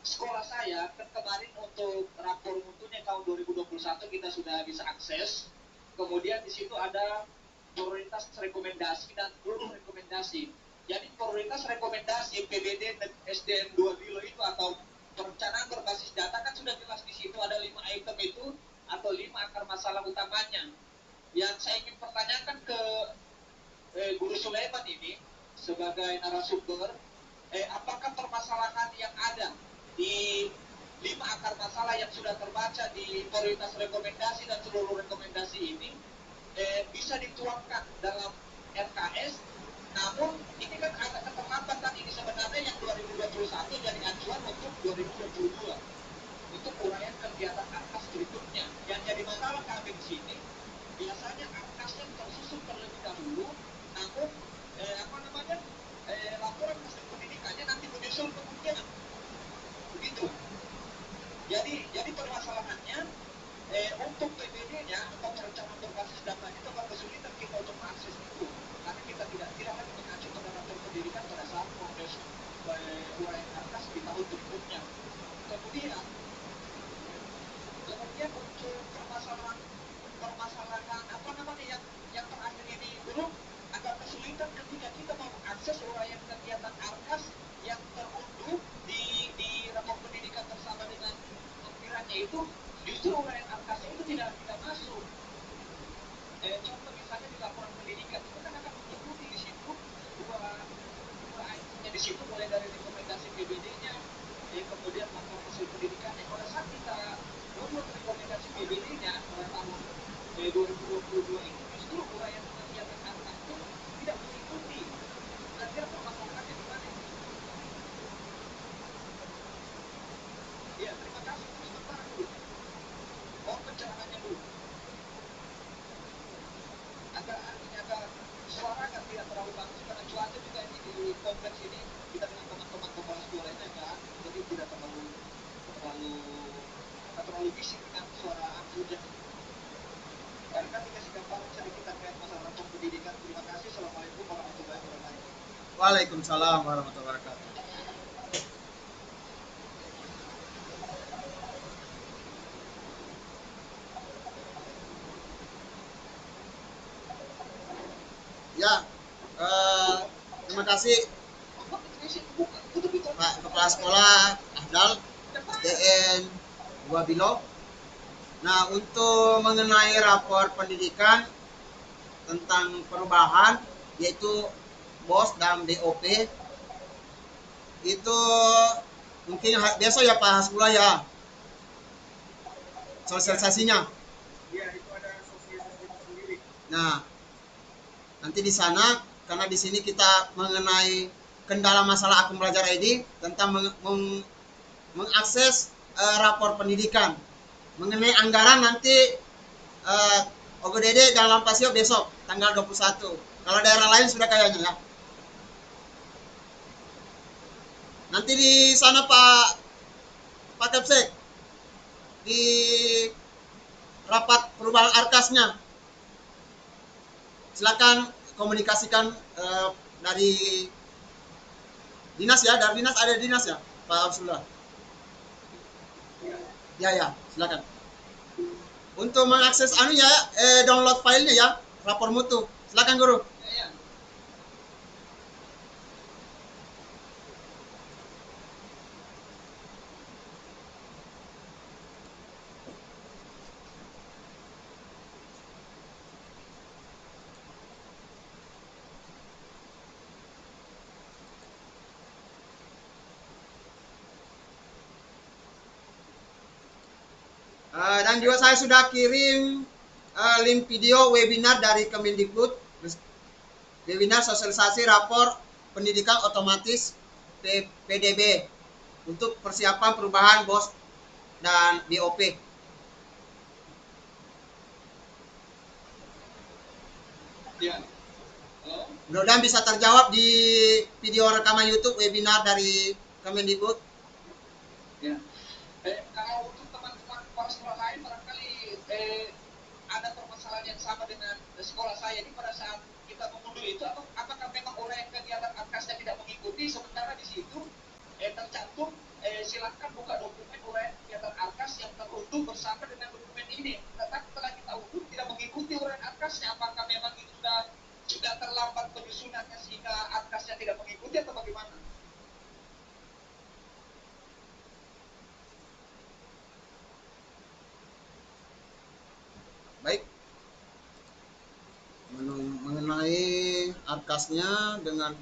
sekolah saya kan kemarin untuk rapor mutunya tahun 2021 kita sudah bisa akses. Kemudian di situ ada prioritas rekomendasi dan seluruh rekomendasi. Jadi prioritas rekomendasi PBD dan SDM 2 Bilo itu atau perencanaan berbasis data kan sudah jelas di situ ada 5 item itu atau 5 akar masalah utamanya. Yang saya ingin pertanyakan ke Guru Sulaiman ini sebagai narasumber, apakah permasalahan yang ada di 5 akar masalah yang sudah terbaca di prioritas rekomendasi dan seluruh rekomendasi ini bisa dituangkan dalam RKS, namun ini kan ada keterlambatan ini sebenarnya yang 2021 jadi acuan untuk 2022 untuk uraian kegiatan ARKAS berikutnya. Yang jadi masalah kami di sini biasanya ARKASnya tersusun terlebih dahulu, namun laporan hasil pendidikannya nanti menyusul kemudian begitu. Jadi permasalahannya untuk PBD-nya atau perencanaan berbasis data itu akan kesulitan kita untuk mengakses itu karena kita tidak lagi mengacu pada rapor pendidikan pada saat proses uraian ARKAS di tahun berikutnya. Kemudian untuk permasalahan yang terakhir ini belum agak kesulitan ketika kita mau mengakses uraian kegiatan ARKAS yang terunduh di rapor pendidikan bersama dengan lampirannya itu, justru uraian ARKAS itu tidak masuk. Contoh misalnya di laporan pendidikan itu kan akan mengikuti di situ dua itemnya di situ, mulai dari rekomendasi PBD-nya, kemudian laporan hasil pendidikannya. Pada saat kita membuat rekomendasi PBD-nya pada tahun 2022 ini, justru uraian kegiatan ARKAS itu tidak mengikuti. Kira-kira permasalahannya di mana? Ya, terima kasih. Sebentar dulu. Mohon pencerahannya dulu. Agak suara agak tidak terlalu bagus karena cuaca juga ini di kompleks ini kita dengan teman-teman kepala sekolahnya kan, jadi tidak terlalu bising dengan suara hujan. Karena dikasih gambaran sedikit terkait masalah rapor pendidikan. Terima kasih. Assalamualaikum warahmatullahi wabarakatuh. Waalaikumsalam warahmatullahi wabarakatuh. Ya, terima kasih Pak Kepala Sekolah Ahdal SDN 2 Bilo. Nah, untuk mengenai rapor pendidikan tentang perubahan yaitu BOS dan BOP itu mungkin besok ya Pak Hasbullah ya sosialisasinya. Iya, itu ada sosialisasi sendiri. Nah, nanti di sana karena di sini kita mengenai kendala masalah akun belajar ID tentang mengakses rapor pendidikan. Mengenai anggaran nanti OGDD dan Lampasio besok tanggal 21. Kalau daerah lain sudah kayaknya ya. Nanti di sana Pak Kapsek di rapat perubahan ARKASnya silakan komunikasikan dari dinas ya, dari dinas ada dinas ya Pak Abdullah. Ya, silakan. Untuk mengakses download filenya ya, rapor mutu. Silakan Guru. Dan juga saya sudah kirim link video webinar dari Kemendikbud, webinar sosialisasi rapor pendidikan otomatis PDB untuk persiapan perubahan BOS dan BOP. Ya. Mudah-mudahan bisa terjawab di video rekaman YouTube webinar dari Kemendikbud. Ya. Kalau untuk teman-teman kepala sekolah lain barangkali ada permasalahan yang sama dengan sekolah saya ini pada saat kita mengunduh itu, atau apakah memang oleh kegiatan ARKASnya tidak mengikuti, sementara di situ tercantum Silakan buka dokumen uraian kegiatan Arkas yang terunduh bersama dengan dokumen ini. Tetapi setelah kita unduh tidak mengikuti uraian Arkasnya, apakah memang itu sudah terlambat penyusunannya sehingga Arkasnya tidak mengikuti atau bagaimana? Baik. Mengenai Arkasnya, dengan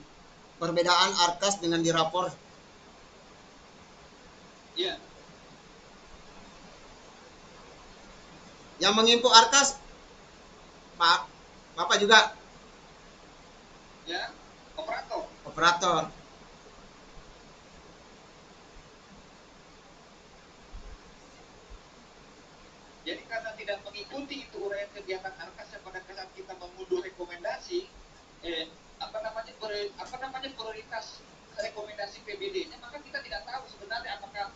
perbedaan Arkas dengan di rapor. Iya. Yang menginput Arkas, Pak, Bapak juga? Ya, operator. Operator. Jadi karena tidak mengikuti itu uraian kegiatan Arkasnya pada saat kita mengunduh rekomendasi, prioritas rekomendasi PBD-nya, maka kita tidak tahu sebenarnya apakah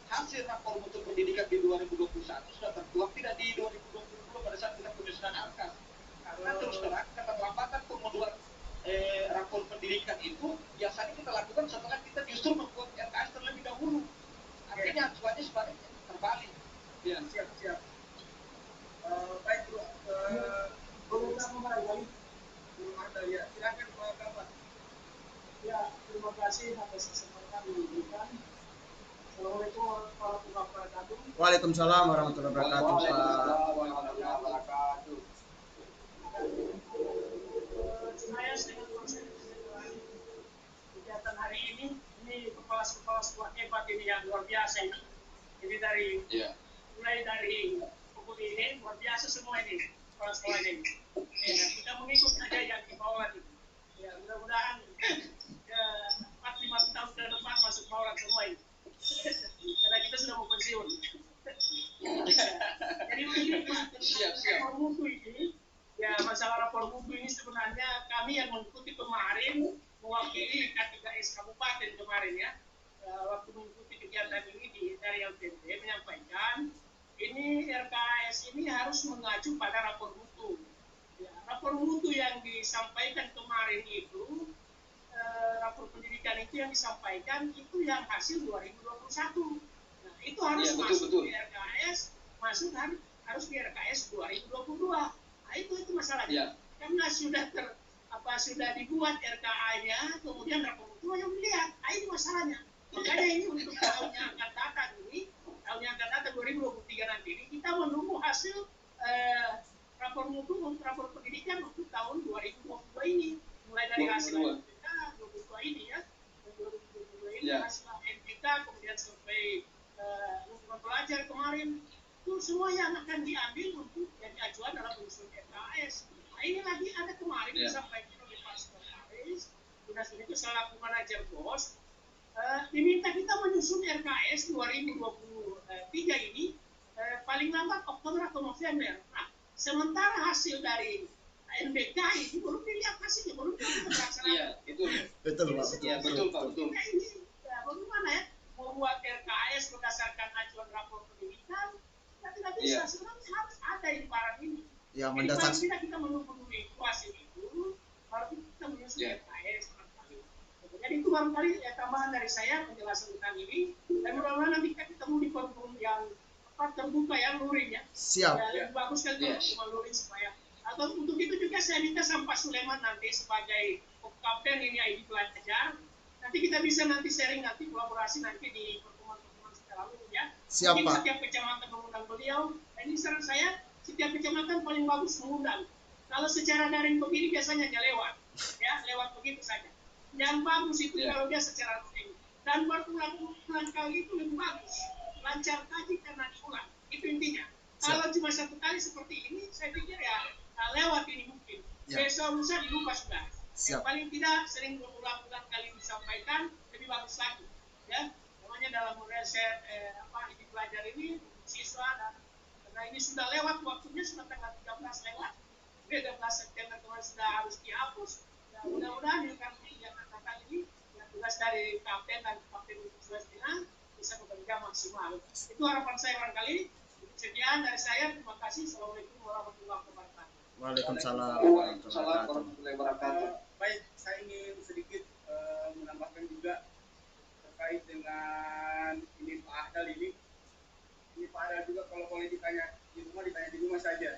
hasil rapor mutu pendidikan di 2021 sudah tertuang tidak di 2020 pada saat kita penyusunan Arkas. Karena terus terang keterlambatan pengunduhan rapor pendidikan itu biasanya kita lakukan setelah kita justru membuat RKS terlebih dahulu. Artinya acuannya sebaliknya terbalik. Ya, Siap. Baik bro, belum barangkali belum ada ya. Silakan Pak Kamat. Ya, terima kasih atas kesempatan yang diberikan. Assalamualaikum warahmatullahi wabarakatuh. Waalaikumsalam warahmatullahi wabarakatuh, Pak. Warahmatullahi wabarakatuh. Saya dengan proses kegiatan hari ini kepala sekolah hebat ini yang luar biasa ini. Jadi mulai dari pokok ini luar biasa semua ini kepala sekolah ini. Ya, kita mengikut aja yang di bawah itu. Ya, mudah-mudahan 4-5 tahun ke depan masuk bawah semua ini. Karena kita sudah mau pensiun. Jadi begini Pak, rapor mutu ini, ya masalah rapor mutu ini sebenarnya kami yang mengikuti kemarin mewakili K3S Kabupaten kemarin ya. Waktu mengikuti kegiatan ini dari LPD menyampaikan ini RKS ini harus mengacu pada rapor mutu. Ya, rapor mutu yang disampaikan kemarin itu, rapor pendidikan itu yang disampaikan itu yang hasil 2021. Nah, itu harus masuk di RKS, harus di RKS 2022. Nah, itu masalahnya. Karena sudah dibuat RKA-nya, kemudian rapor mutu yang dilihat. Nah, itu masalahnya. Makanya ini untuk tahun yang akan datang ini, tahun yang akan datang 2023 nanti ini, kita menunggu hasil rapor mutu untuk rapor pendidikan untuk tahun 2022 ini. Mulai dari hasil NPK 22 ini ya, 2022 ini hasil NPK, kemudian survei lingkungan pelajar kemarin, itu semua yang akan diambil untuk jadi acuan dalam penyusunan RKS. Nah, ini lagi ada kemarin disampaikan oleh Pak Sekretaris Dinas itu selaku manajer BOS, diminta kita menyusun RKS 2023 ini paling lambat Oktober atau November. Nah, sementara hasil dari NBK ini belum dilihat hasilnya, belum kita melaksanakan. Iya, Betul, Pak. Betul, Pak. Kita ini bagaimana ya, membuat RKS berdasarkan acuan rapor pendidikan, kita tidak bisa. Sebenarnya harus ada ini barang ini. Ya, jadi paling tidak kita menunggu hasil itu, baru kita menyusun RKS. Jadi itu barangkali tambahan dari saya penjelasan tentang ini. Dan mudah-mudahan nanti kita ketemu di forum yang terbuka ya, luring ya. Siap. Ya, lebih bagus kan kalau luring supaya. Atau untuk itu juga saya minta Sampah Sulaiman nanti sebagai kapten ini ID pelajar. Nanti kita bisa nanti sharing nanti kolaborasi nanti di pertemuan-pertemuan secara luring ya. Siap, mungkin Pak. Setiap kecamatan mengundang beliau. Dan ini saran saya, setiap kecamatan paling bagus mengundang. Kalau secara daring begini biasanya hanya lewat. Ya, lewat begitu saja. Yang bagus itu kalau dia secara rutin dan berulang kali itu lebih bagus, lancar kaji karena diulang, itu intinya. Kalau cuma satu kali seperti ini, saya pikir ya lewat ini mungkin. Besok lusa dilupa sudah. Yang paling tidak sering berulang-ulang kali disampaikan lebih bagus lagi. Ya, namanya dalam riset ini pelajar ini siswa dan karena ini sudah lewat waktunya, sudah tanggal 13 lewat, 13 September kemarin sudah harus dihapus. Ya, mudah-mudahan ini yang tugas dari kapten dan kapten untuk Sulawesi bisa bekerja maksimal. Itu harapan saya barangkali. Sekian dari saya. Terima kasih. Assalamualaikum warahmatullahi wabarakatuh. Waalaikumsalam warahmatullahi wabarakatuh. Baik, saya ingin sedikit menambahkan juga terkait terkait dengan ini Pak Ahdal ini Pak Ahdal juga kalau boleh ditanya di rumah saja.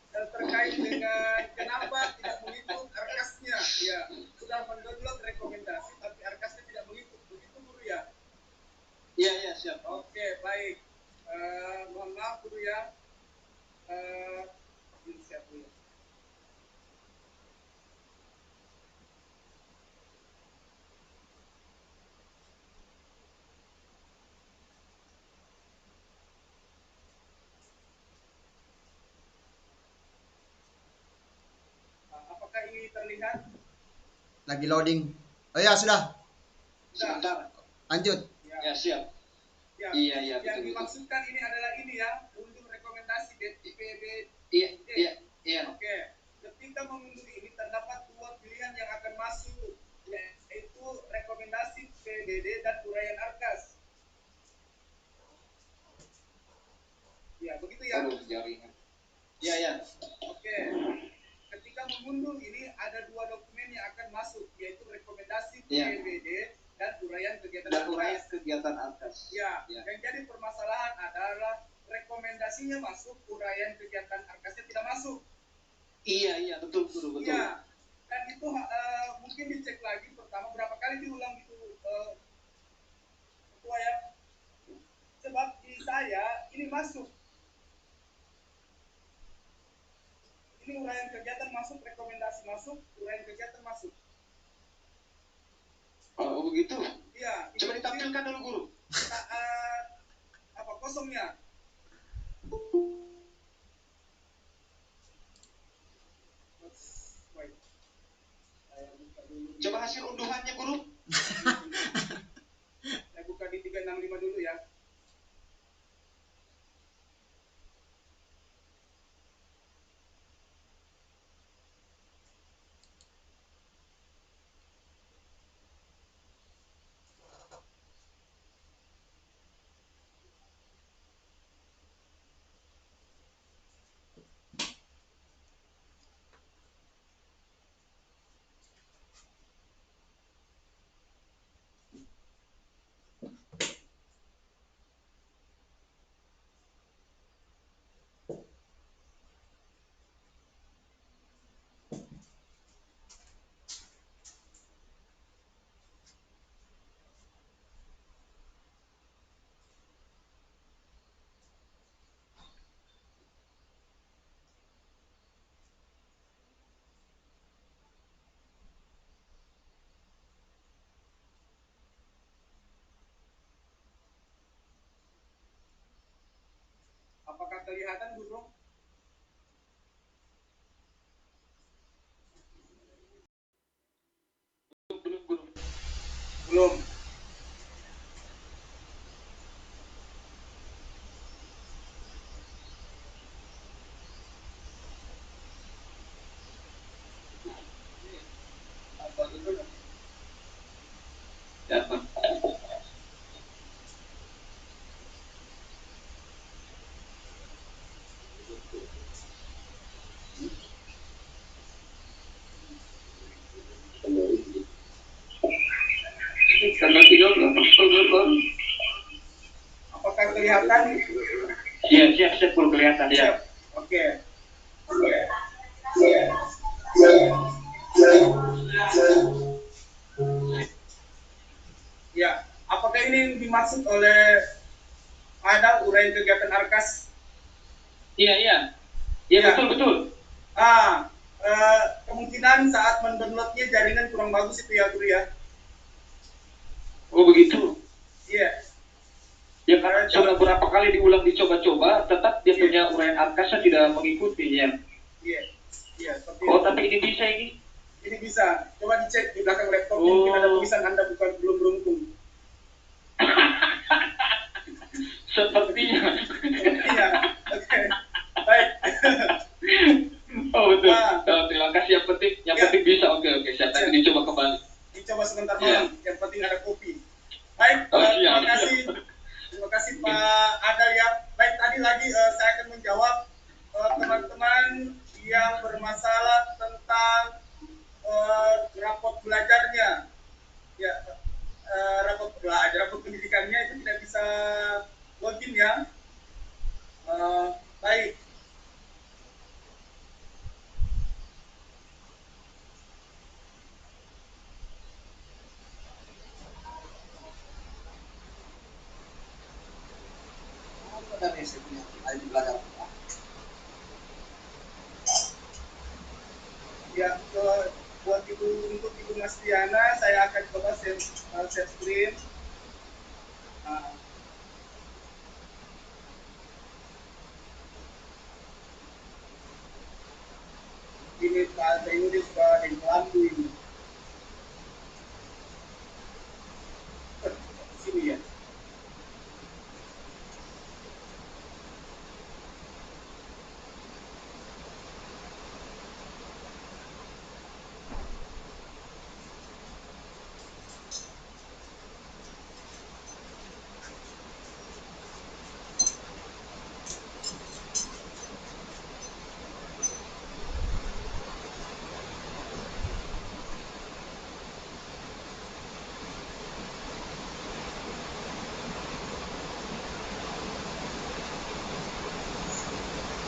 Terkait dengan kenapa tidak mengikut arkasnya, ya sudah mendownload rekomendasi tapi arkasnya tidak mengikut, begitu guru ya? Iya siap. Oke baik, mohon maaf guru ya. Ini siap dulu. Apakah ini terlihat? Lagi loading. Oh ya sudah. Sebentar. Lanjut. Ya siap. Ya, Iya yang betul. dimaksudkan ini adalah ini ya, unduh rekomendasi PBD. Iya. Oke. Ketika mengunduh ini terdapat dua pilihan yang akan masuk, yaitu rekomendasi PBD dan uraian arkas. Ya, begitu ya. Aduh, jaringan. Iya. Oke. Ketika mengunduh ini ada dua dokumen yang akan masuk, yaitu rekomendasi PBD dan uraian kegiatan arkas. Ya, yang jadi permasalahan adalah rekomendasinya masuk, uraian kegiatan arkasnya tidak masuk. Iya, betul. Iya, dan itu mungkin dicek lagi pertama berapa kali diulang itu ketua ya. Sebab di saya ini masuk. Ini uraian kegiatan masuk, rekomendasi masuk, uraian kegiatan masuk. Oh begitu? Iya. Coba ditampilkan dulu guru. Apa kosongnya? Coba hasil unduhannya guru. Saya buka di 365 dulu ya. Apakah kelihatan guru? Belum guru. Belum. Apakah kelihatan? Iya, siap guru kelihatan ya. Oke. Ya, apakah ini yang dimaksud oleh ada uraian kegiatan arkas? Iya, betul. Kemungkinan saat mendownloadnya jaringan kurang bagus itu ya guru ya. Oh begitu. Iya. Ya karena sudah berapa kali diulang dicoba-coba, tetap dia punya uraian arkasnya tidak mengikuti ya. Iya. Tapi ini bisa ini. Ini bisa. Coba dicek di belakang laptop mungkin ada tulisan Anda belum beruntung. Sepertinya. Iya. Oke. Baik. Oh betul. Terima kasih yang penting bisa. Oke siap. Nanti dicoba kembali. Dicoba sebentar malam. Yang penting ada kopi. Baik. Terima kasih Pak Adal ya. Baik, tadi lagi saya akan menjawab teman-teman yang bermasalah tentang rapot belajarnya. Ya, rapot belajar saya punya ID belajar. Ya, buat untuk Ibu Mas Diana, saya akan coba share screen. Nah, ini bahasa Inggris bahasa Kelambu ini. Sini ya.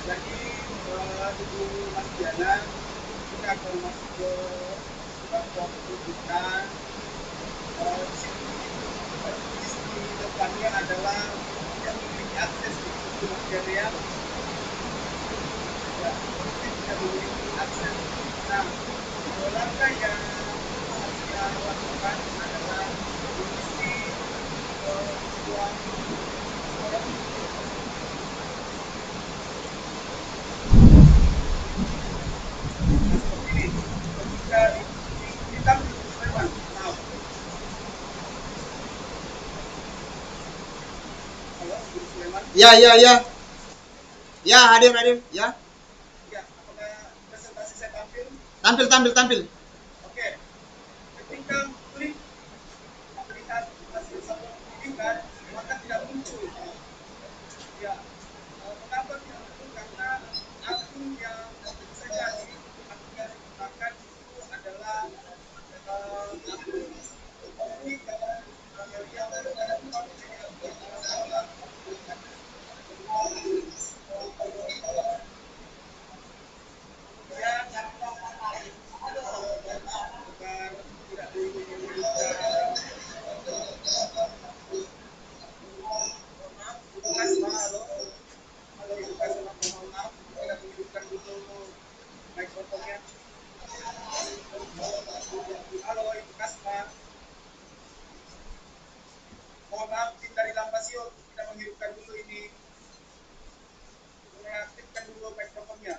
Jadi Ibu Mas Diana, kita akan masuk ke rapor rujukan. Di depannya adalah yang memiliki akses di Ibu Mas Diana ya. Tidak memiliki akses. Nah, langkah yang harus kita lakukan adalah mengisi ruang form. Ya, ya, ya. Ya, hadir, hadir. Ya. Ya, apakah presentasi saya tampil? Tampil, tampil, tampil. Oke. Ketika klik melihat hasil sampel pendidikan, maka tidak muncul. Ya, kenapa tidak muncul? Karena akun yang saya cari, akun yang saya gunakan itu adalah akun pendidikan yang Halo Ibu Kasma. Mohon maaf, tim dari Lampasio tidak menghidupkan dulu ini. Mengaktifkan dulu mikrofonnya.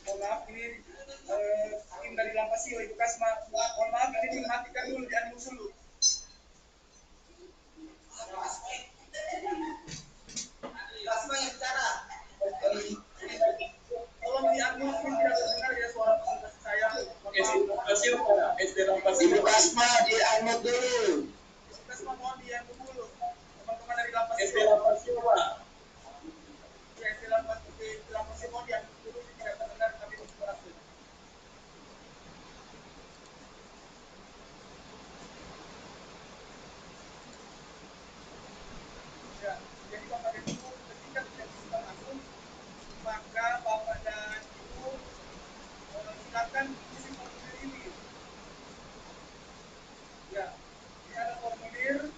Mohon maaf, ini tim dari Lampasio Ibu Kasma. Mohon maaf, ini dimatikan dulu, di-unmute dulu. Kasma yang bicara. Tolong di-unmute, ini tidak terdengar ya suara presentasi saya. Ibu Kasma di-unmute dulu. Ibu Kasma mohon di-unmute dulu. Teman-teman dari Lampasio. Ya, SD Lampasio mohon di-unmute dulu, ini tidak terdengar kami suara. Ya, jadi Bapak dan Ibu ketika tidak bisa masuk, maka Bapak dan Ibu silakan isi formulir ini. Ya, ini ada formulir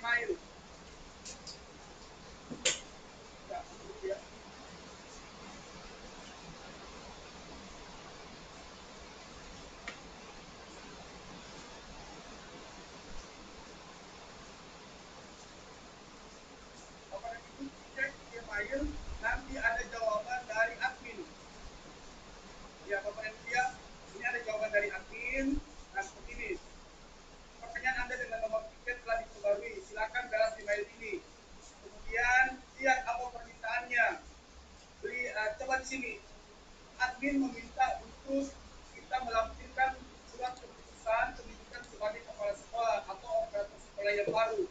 email. Ya. Bapak dan Ibu cek email, nanti ada jawaban dari admin. Ya Bapak dan Ibu ya, ini ada jawaban dari admin. Nah seperti ini. Pertanyaan Anda dengan nomor tiket telah diperbarui. Silakan balas email ini. Kemudian lihat apa permintaannya. Coba di sini. Admin meminta untuk kita melampirkan surat keputusan penunjukan sebagai kepala sekolah atau operator sekolah yang baru.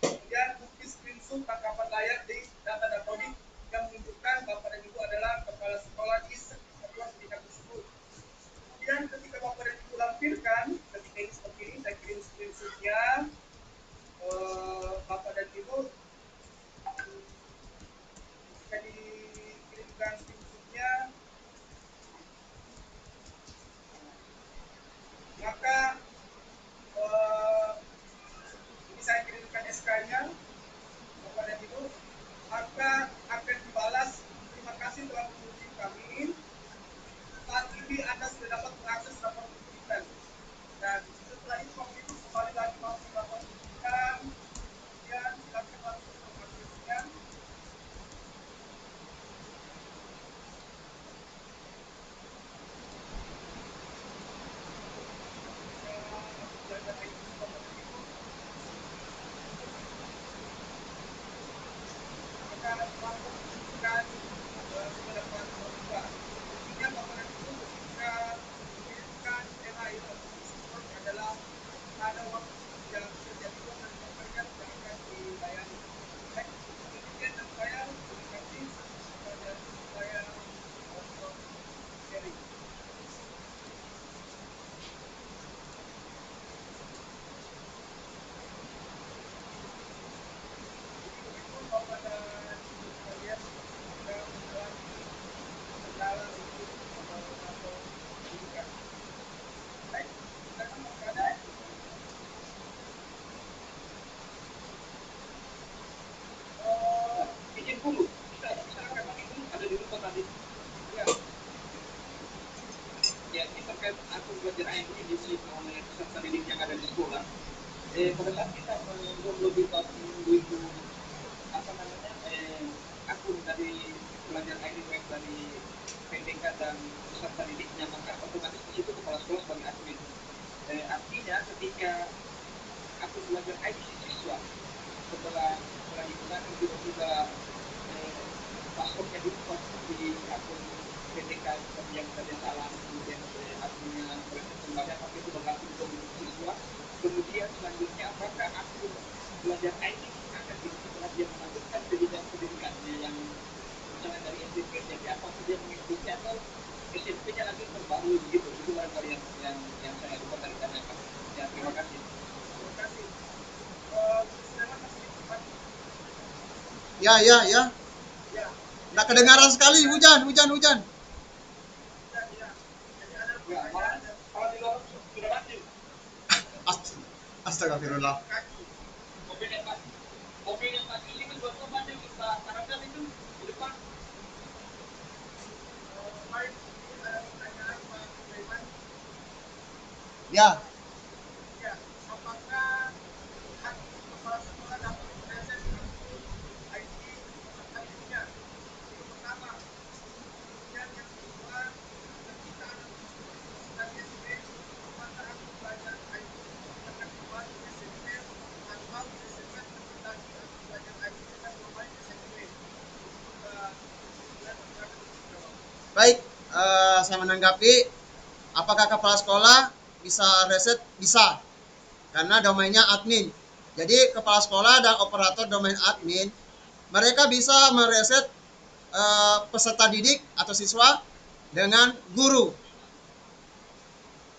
Kemudian bukti screenshot tangkapan layar di data Dapodik yang menunjukkan Bapak dan Ibu adalah kepala sekolah di satuan pendidikan tersebut. Kemudian ketika Bapak dan Ibu lampirkan, ketika ini seperti ini, saya kirim screenshotnya. Bapak dan Ibu, ketika dikirimkan screenshotnya, maka ini saya kirimkan SK-nya, Bapak dan Ibu, maka akan dibalas, terima kasih telah menghubungi kami. Saat ini Anda sudah dapat mengakses rapor pendidikan. Dan setelah itu Bapak Ibu kembali lagi masuk rapor pendidikan, kemudian silakan langsung mengaksesnya. Izin dulu, bisa kami dulu ada di rumah tadi. Ya, ini terkait akun belajar ID dimiliki oleh peserta didik yang ada di sekolah. Pada saat kita mendownload itu apa namanya akun dari belajar ID web dari PDK dan peserta didiknya, maka otomatis di situ kepala sekolah sebagai admin. Artinya ketika akun belajar ID siswa setelah digunakan tiba-tiba passwordnya di-post di akun PDK yang tadi salah, kemudian adminnya berhasil kembali, apakah itu berlaku untuk siswa. Kemudian selanjutnya apakah akun belajar ID akan setelah dia melanjutkan pendidikan pendidikannya yang misalnya dari SMP, jadi apakah dia mengikuti atau SMP-nya lagi terbaru gitu. Itu barangkali yang saya lupa dari tanyakan. Ya, terima kasih. Terima kasih. Ya. Nggak kedengaran sekali, hujan. Ya, malah kalau di luar sudah banjir. Astagfirullah. Mobil yang tadi ini kan buat banjir kita karena itu di depan. Baik, ada pertanyaan Pak Sulaiman. Ya, Ya, apakah hak kepala sekolah dapat mengakses akun ID peserta didiknya? Itu pertama. Kemudian yang kedua, ketika anak tersebut dari SD, apakah akun belajar ID akan dibuat di SMP atau SMP lagi akun belajar ID akan kembali ke SMP? Silakan dijawab. baik. Saya menanggapi, apakah kepala sekolah bisa reset? Bisa, karena domainnya admin. Jadi kepala sekolah dan operator domain admin, mereka bisa mereset peserta didik atau siswa dengan guru.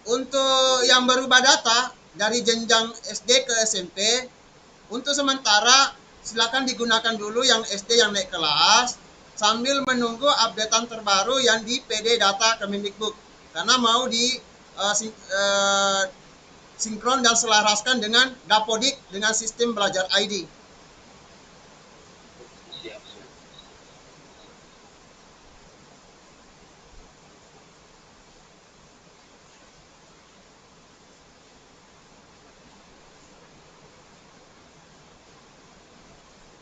Untuk yang berubah data dari jenjang SD ke SMP, untuk sementara silakan digunakan dulu yang SD yang naik kelas sambil menunggu updatean terbaru yang di PD data Kemendikbud, karena mau sinkron dan selaraskan dengan Dapodik dengan sistem belajar ID. Siap.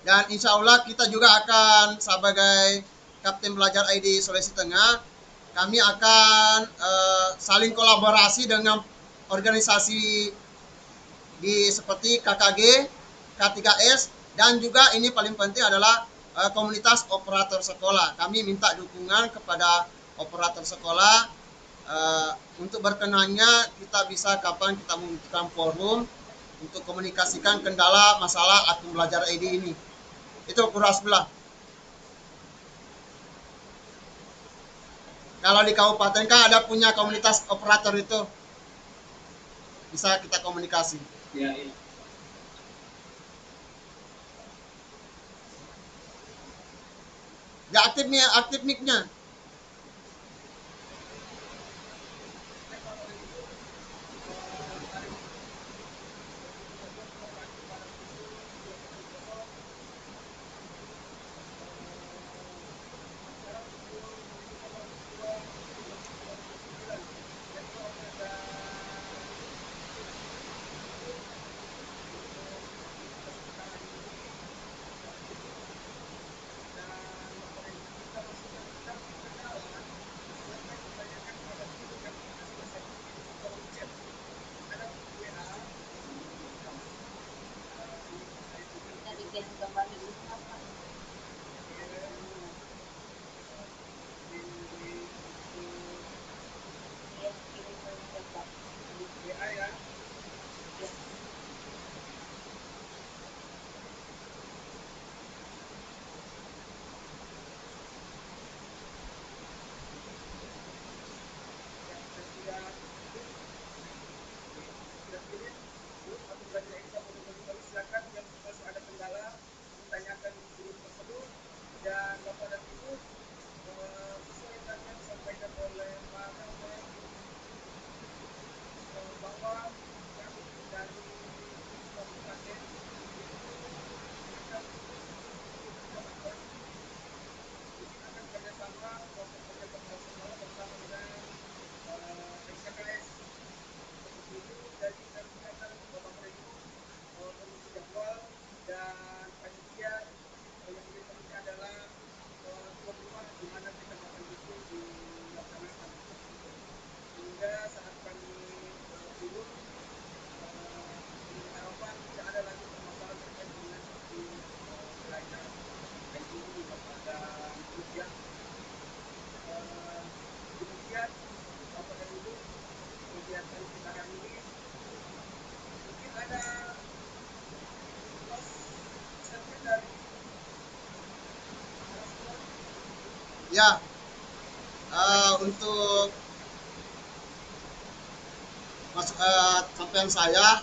Dan insya Allah kita juga akan sebagai Kapten Belajar ID Sulawesi Tengah, kami akan saling kolaborasi dengan organisasi di seperti KKG, K3S, dan juga ini paling penting adalah komunitas operator sekolah. Kami minta dukungan kepada operator sekolah untuk berkenannya kita bisa kapan kita membutuhkan forum untuk komunikasikan kendala masalah akun belajar ID ini. Itu Guru Hasbullah. Kalau di kabupaten kan ada punya komunitas operator itu, bisa kita komunikasi. Ya, iya. Ya aktif mic-nya. Dari pihak gambar di apa? Yang kirim ke WhatsApp. WA ya. Ya. Sudah kirim. Aku belajar ini silakan yang masih ada kendala ditanyakan di grup tersebut, dan Bapak dan Ibu sesuai dengan yang disampaikan oleh Pak Kapten bahwa kami dari kabupaten itu akan kerjasama kelompok-kelompok profesional bersama dengan SKKS. Seperti itu, jadi nanti akan Bapak Ibu komisi jadwal dan panitia yang berikutnya adalah tuan rumah di mana kecamatan itu dilaksanakan. Sehingga saat kami turun dengan harapan tidak ada lagi permasalahan terkait dengan belajar ID ini Bapak dan Ibu ya. Demikian Bapak dan Ibu kegiatan kita hari ini. Mungkin ada statement dari Ya, untuk sampaian saya,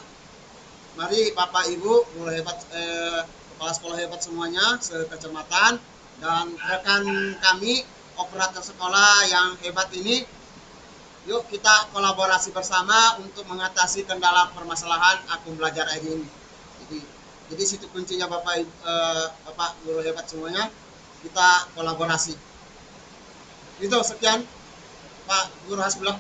mari Bapak Ibu guru hebat, kepala sekolah hebat semuanya sekecamatan dan rekan kami operator sekolah yang hebat ini, yuk kita kolaborasi bersama untuk mengatasi kendala permasalahan akun belajar ID ini. Jadi situ kuncinya Bapak guru hebat semuanya, kita kolaborasi. Itu sekian Pak Guru Hasbullah.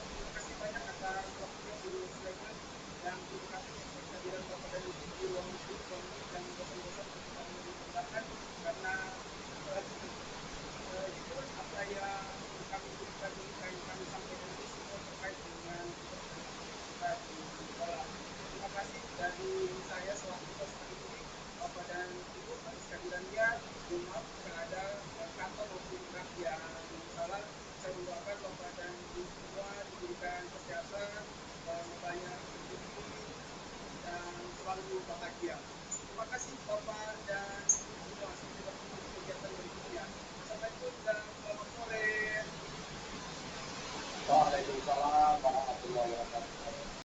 terima kasih banyak atas waktunya Guru Sulaiman, dan terima kasih atas kehadiran Bapak dan Ibu di ruang guru dan dosen-dosen untuk kami mendengarkan, karena jujur apa yang kami berikan ini, kami sampaikan ini semua terkait dengan kita di sekolah. Terima kasih dari saya selaku host hari ini, Bapak dan Ibu atas kehadirannya. Mohon maaf jika ada kata maupun draft yang salah. Saya mendoakan Bapak dan Ibu semua diberikan kesehatan, banyak rezeki, dan selalu bahagia. Terima kasih Bapak dan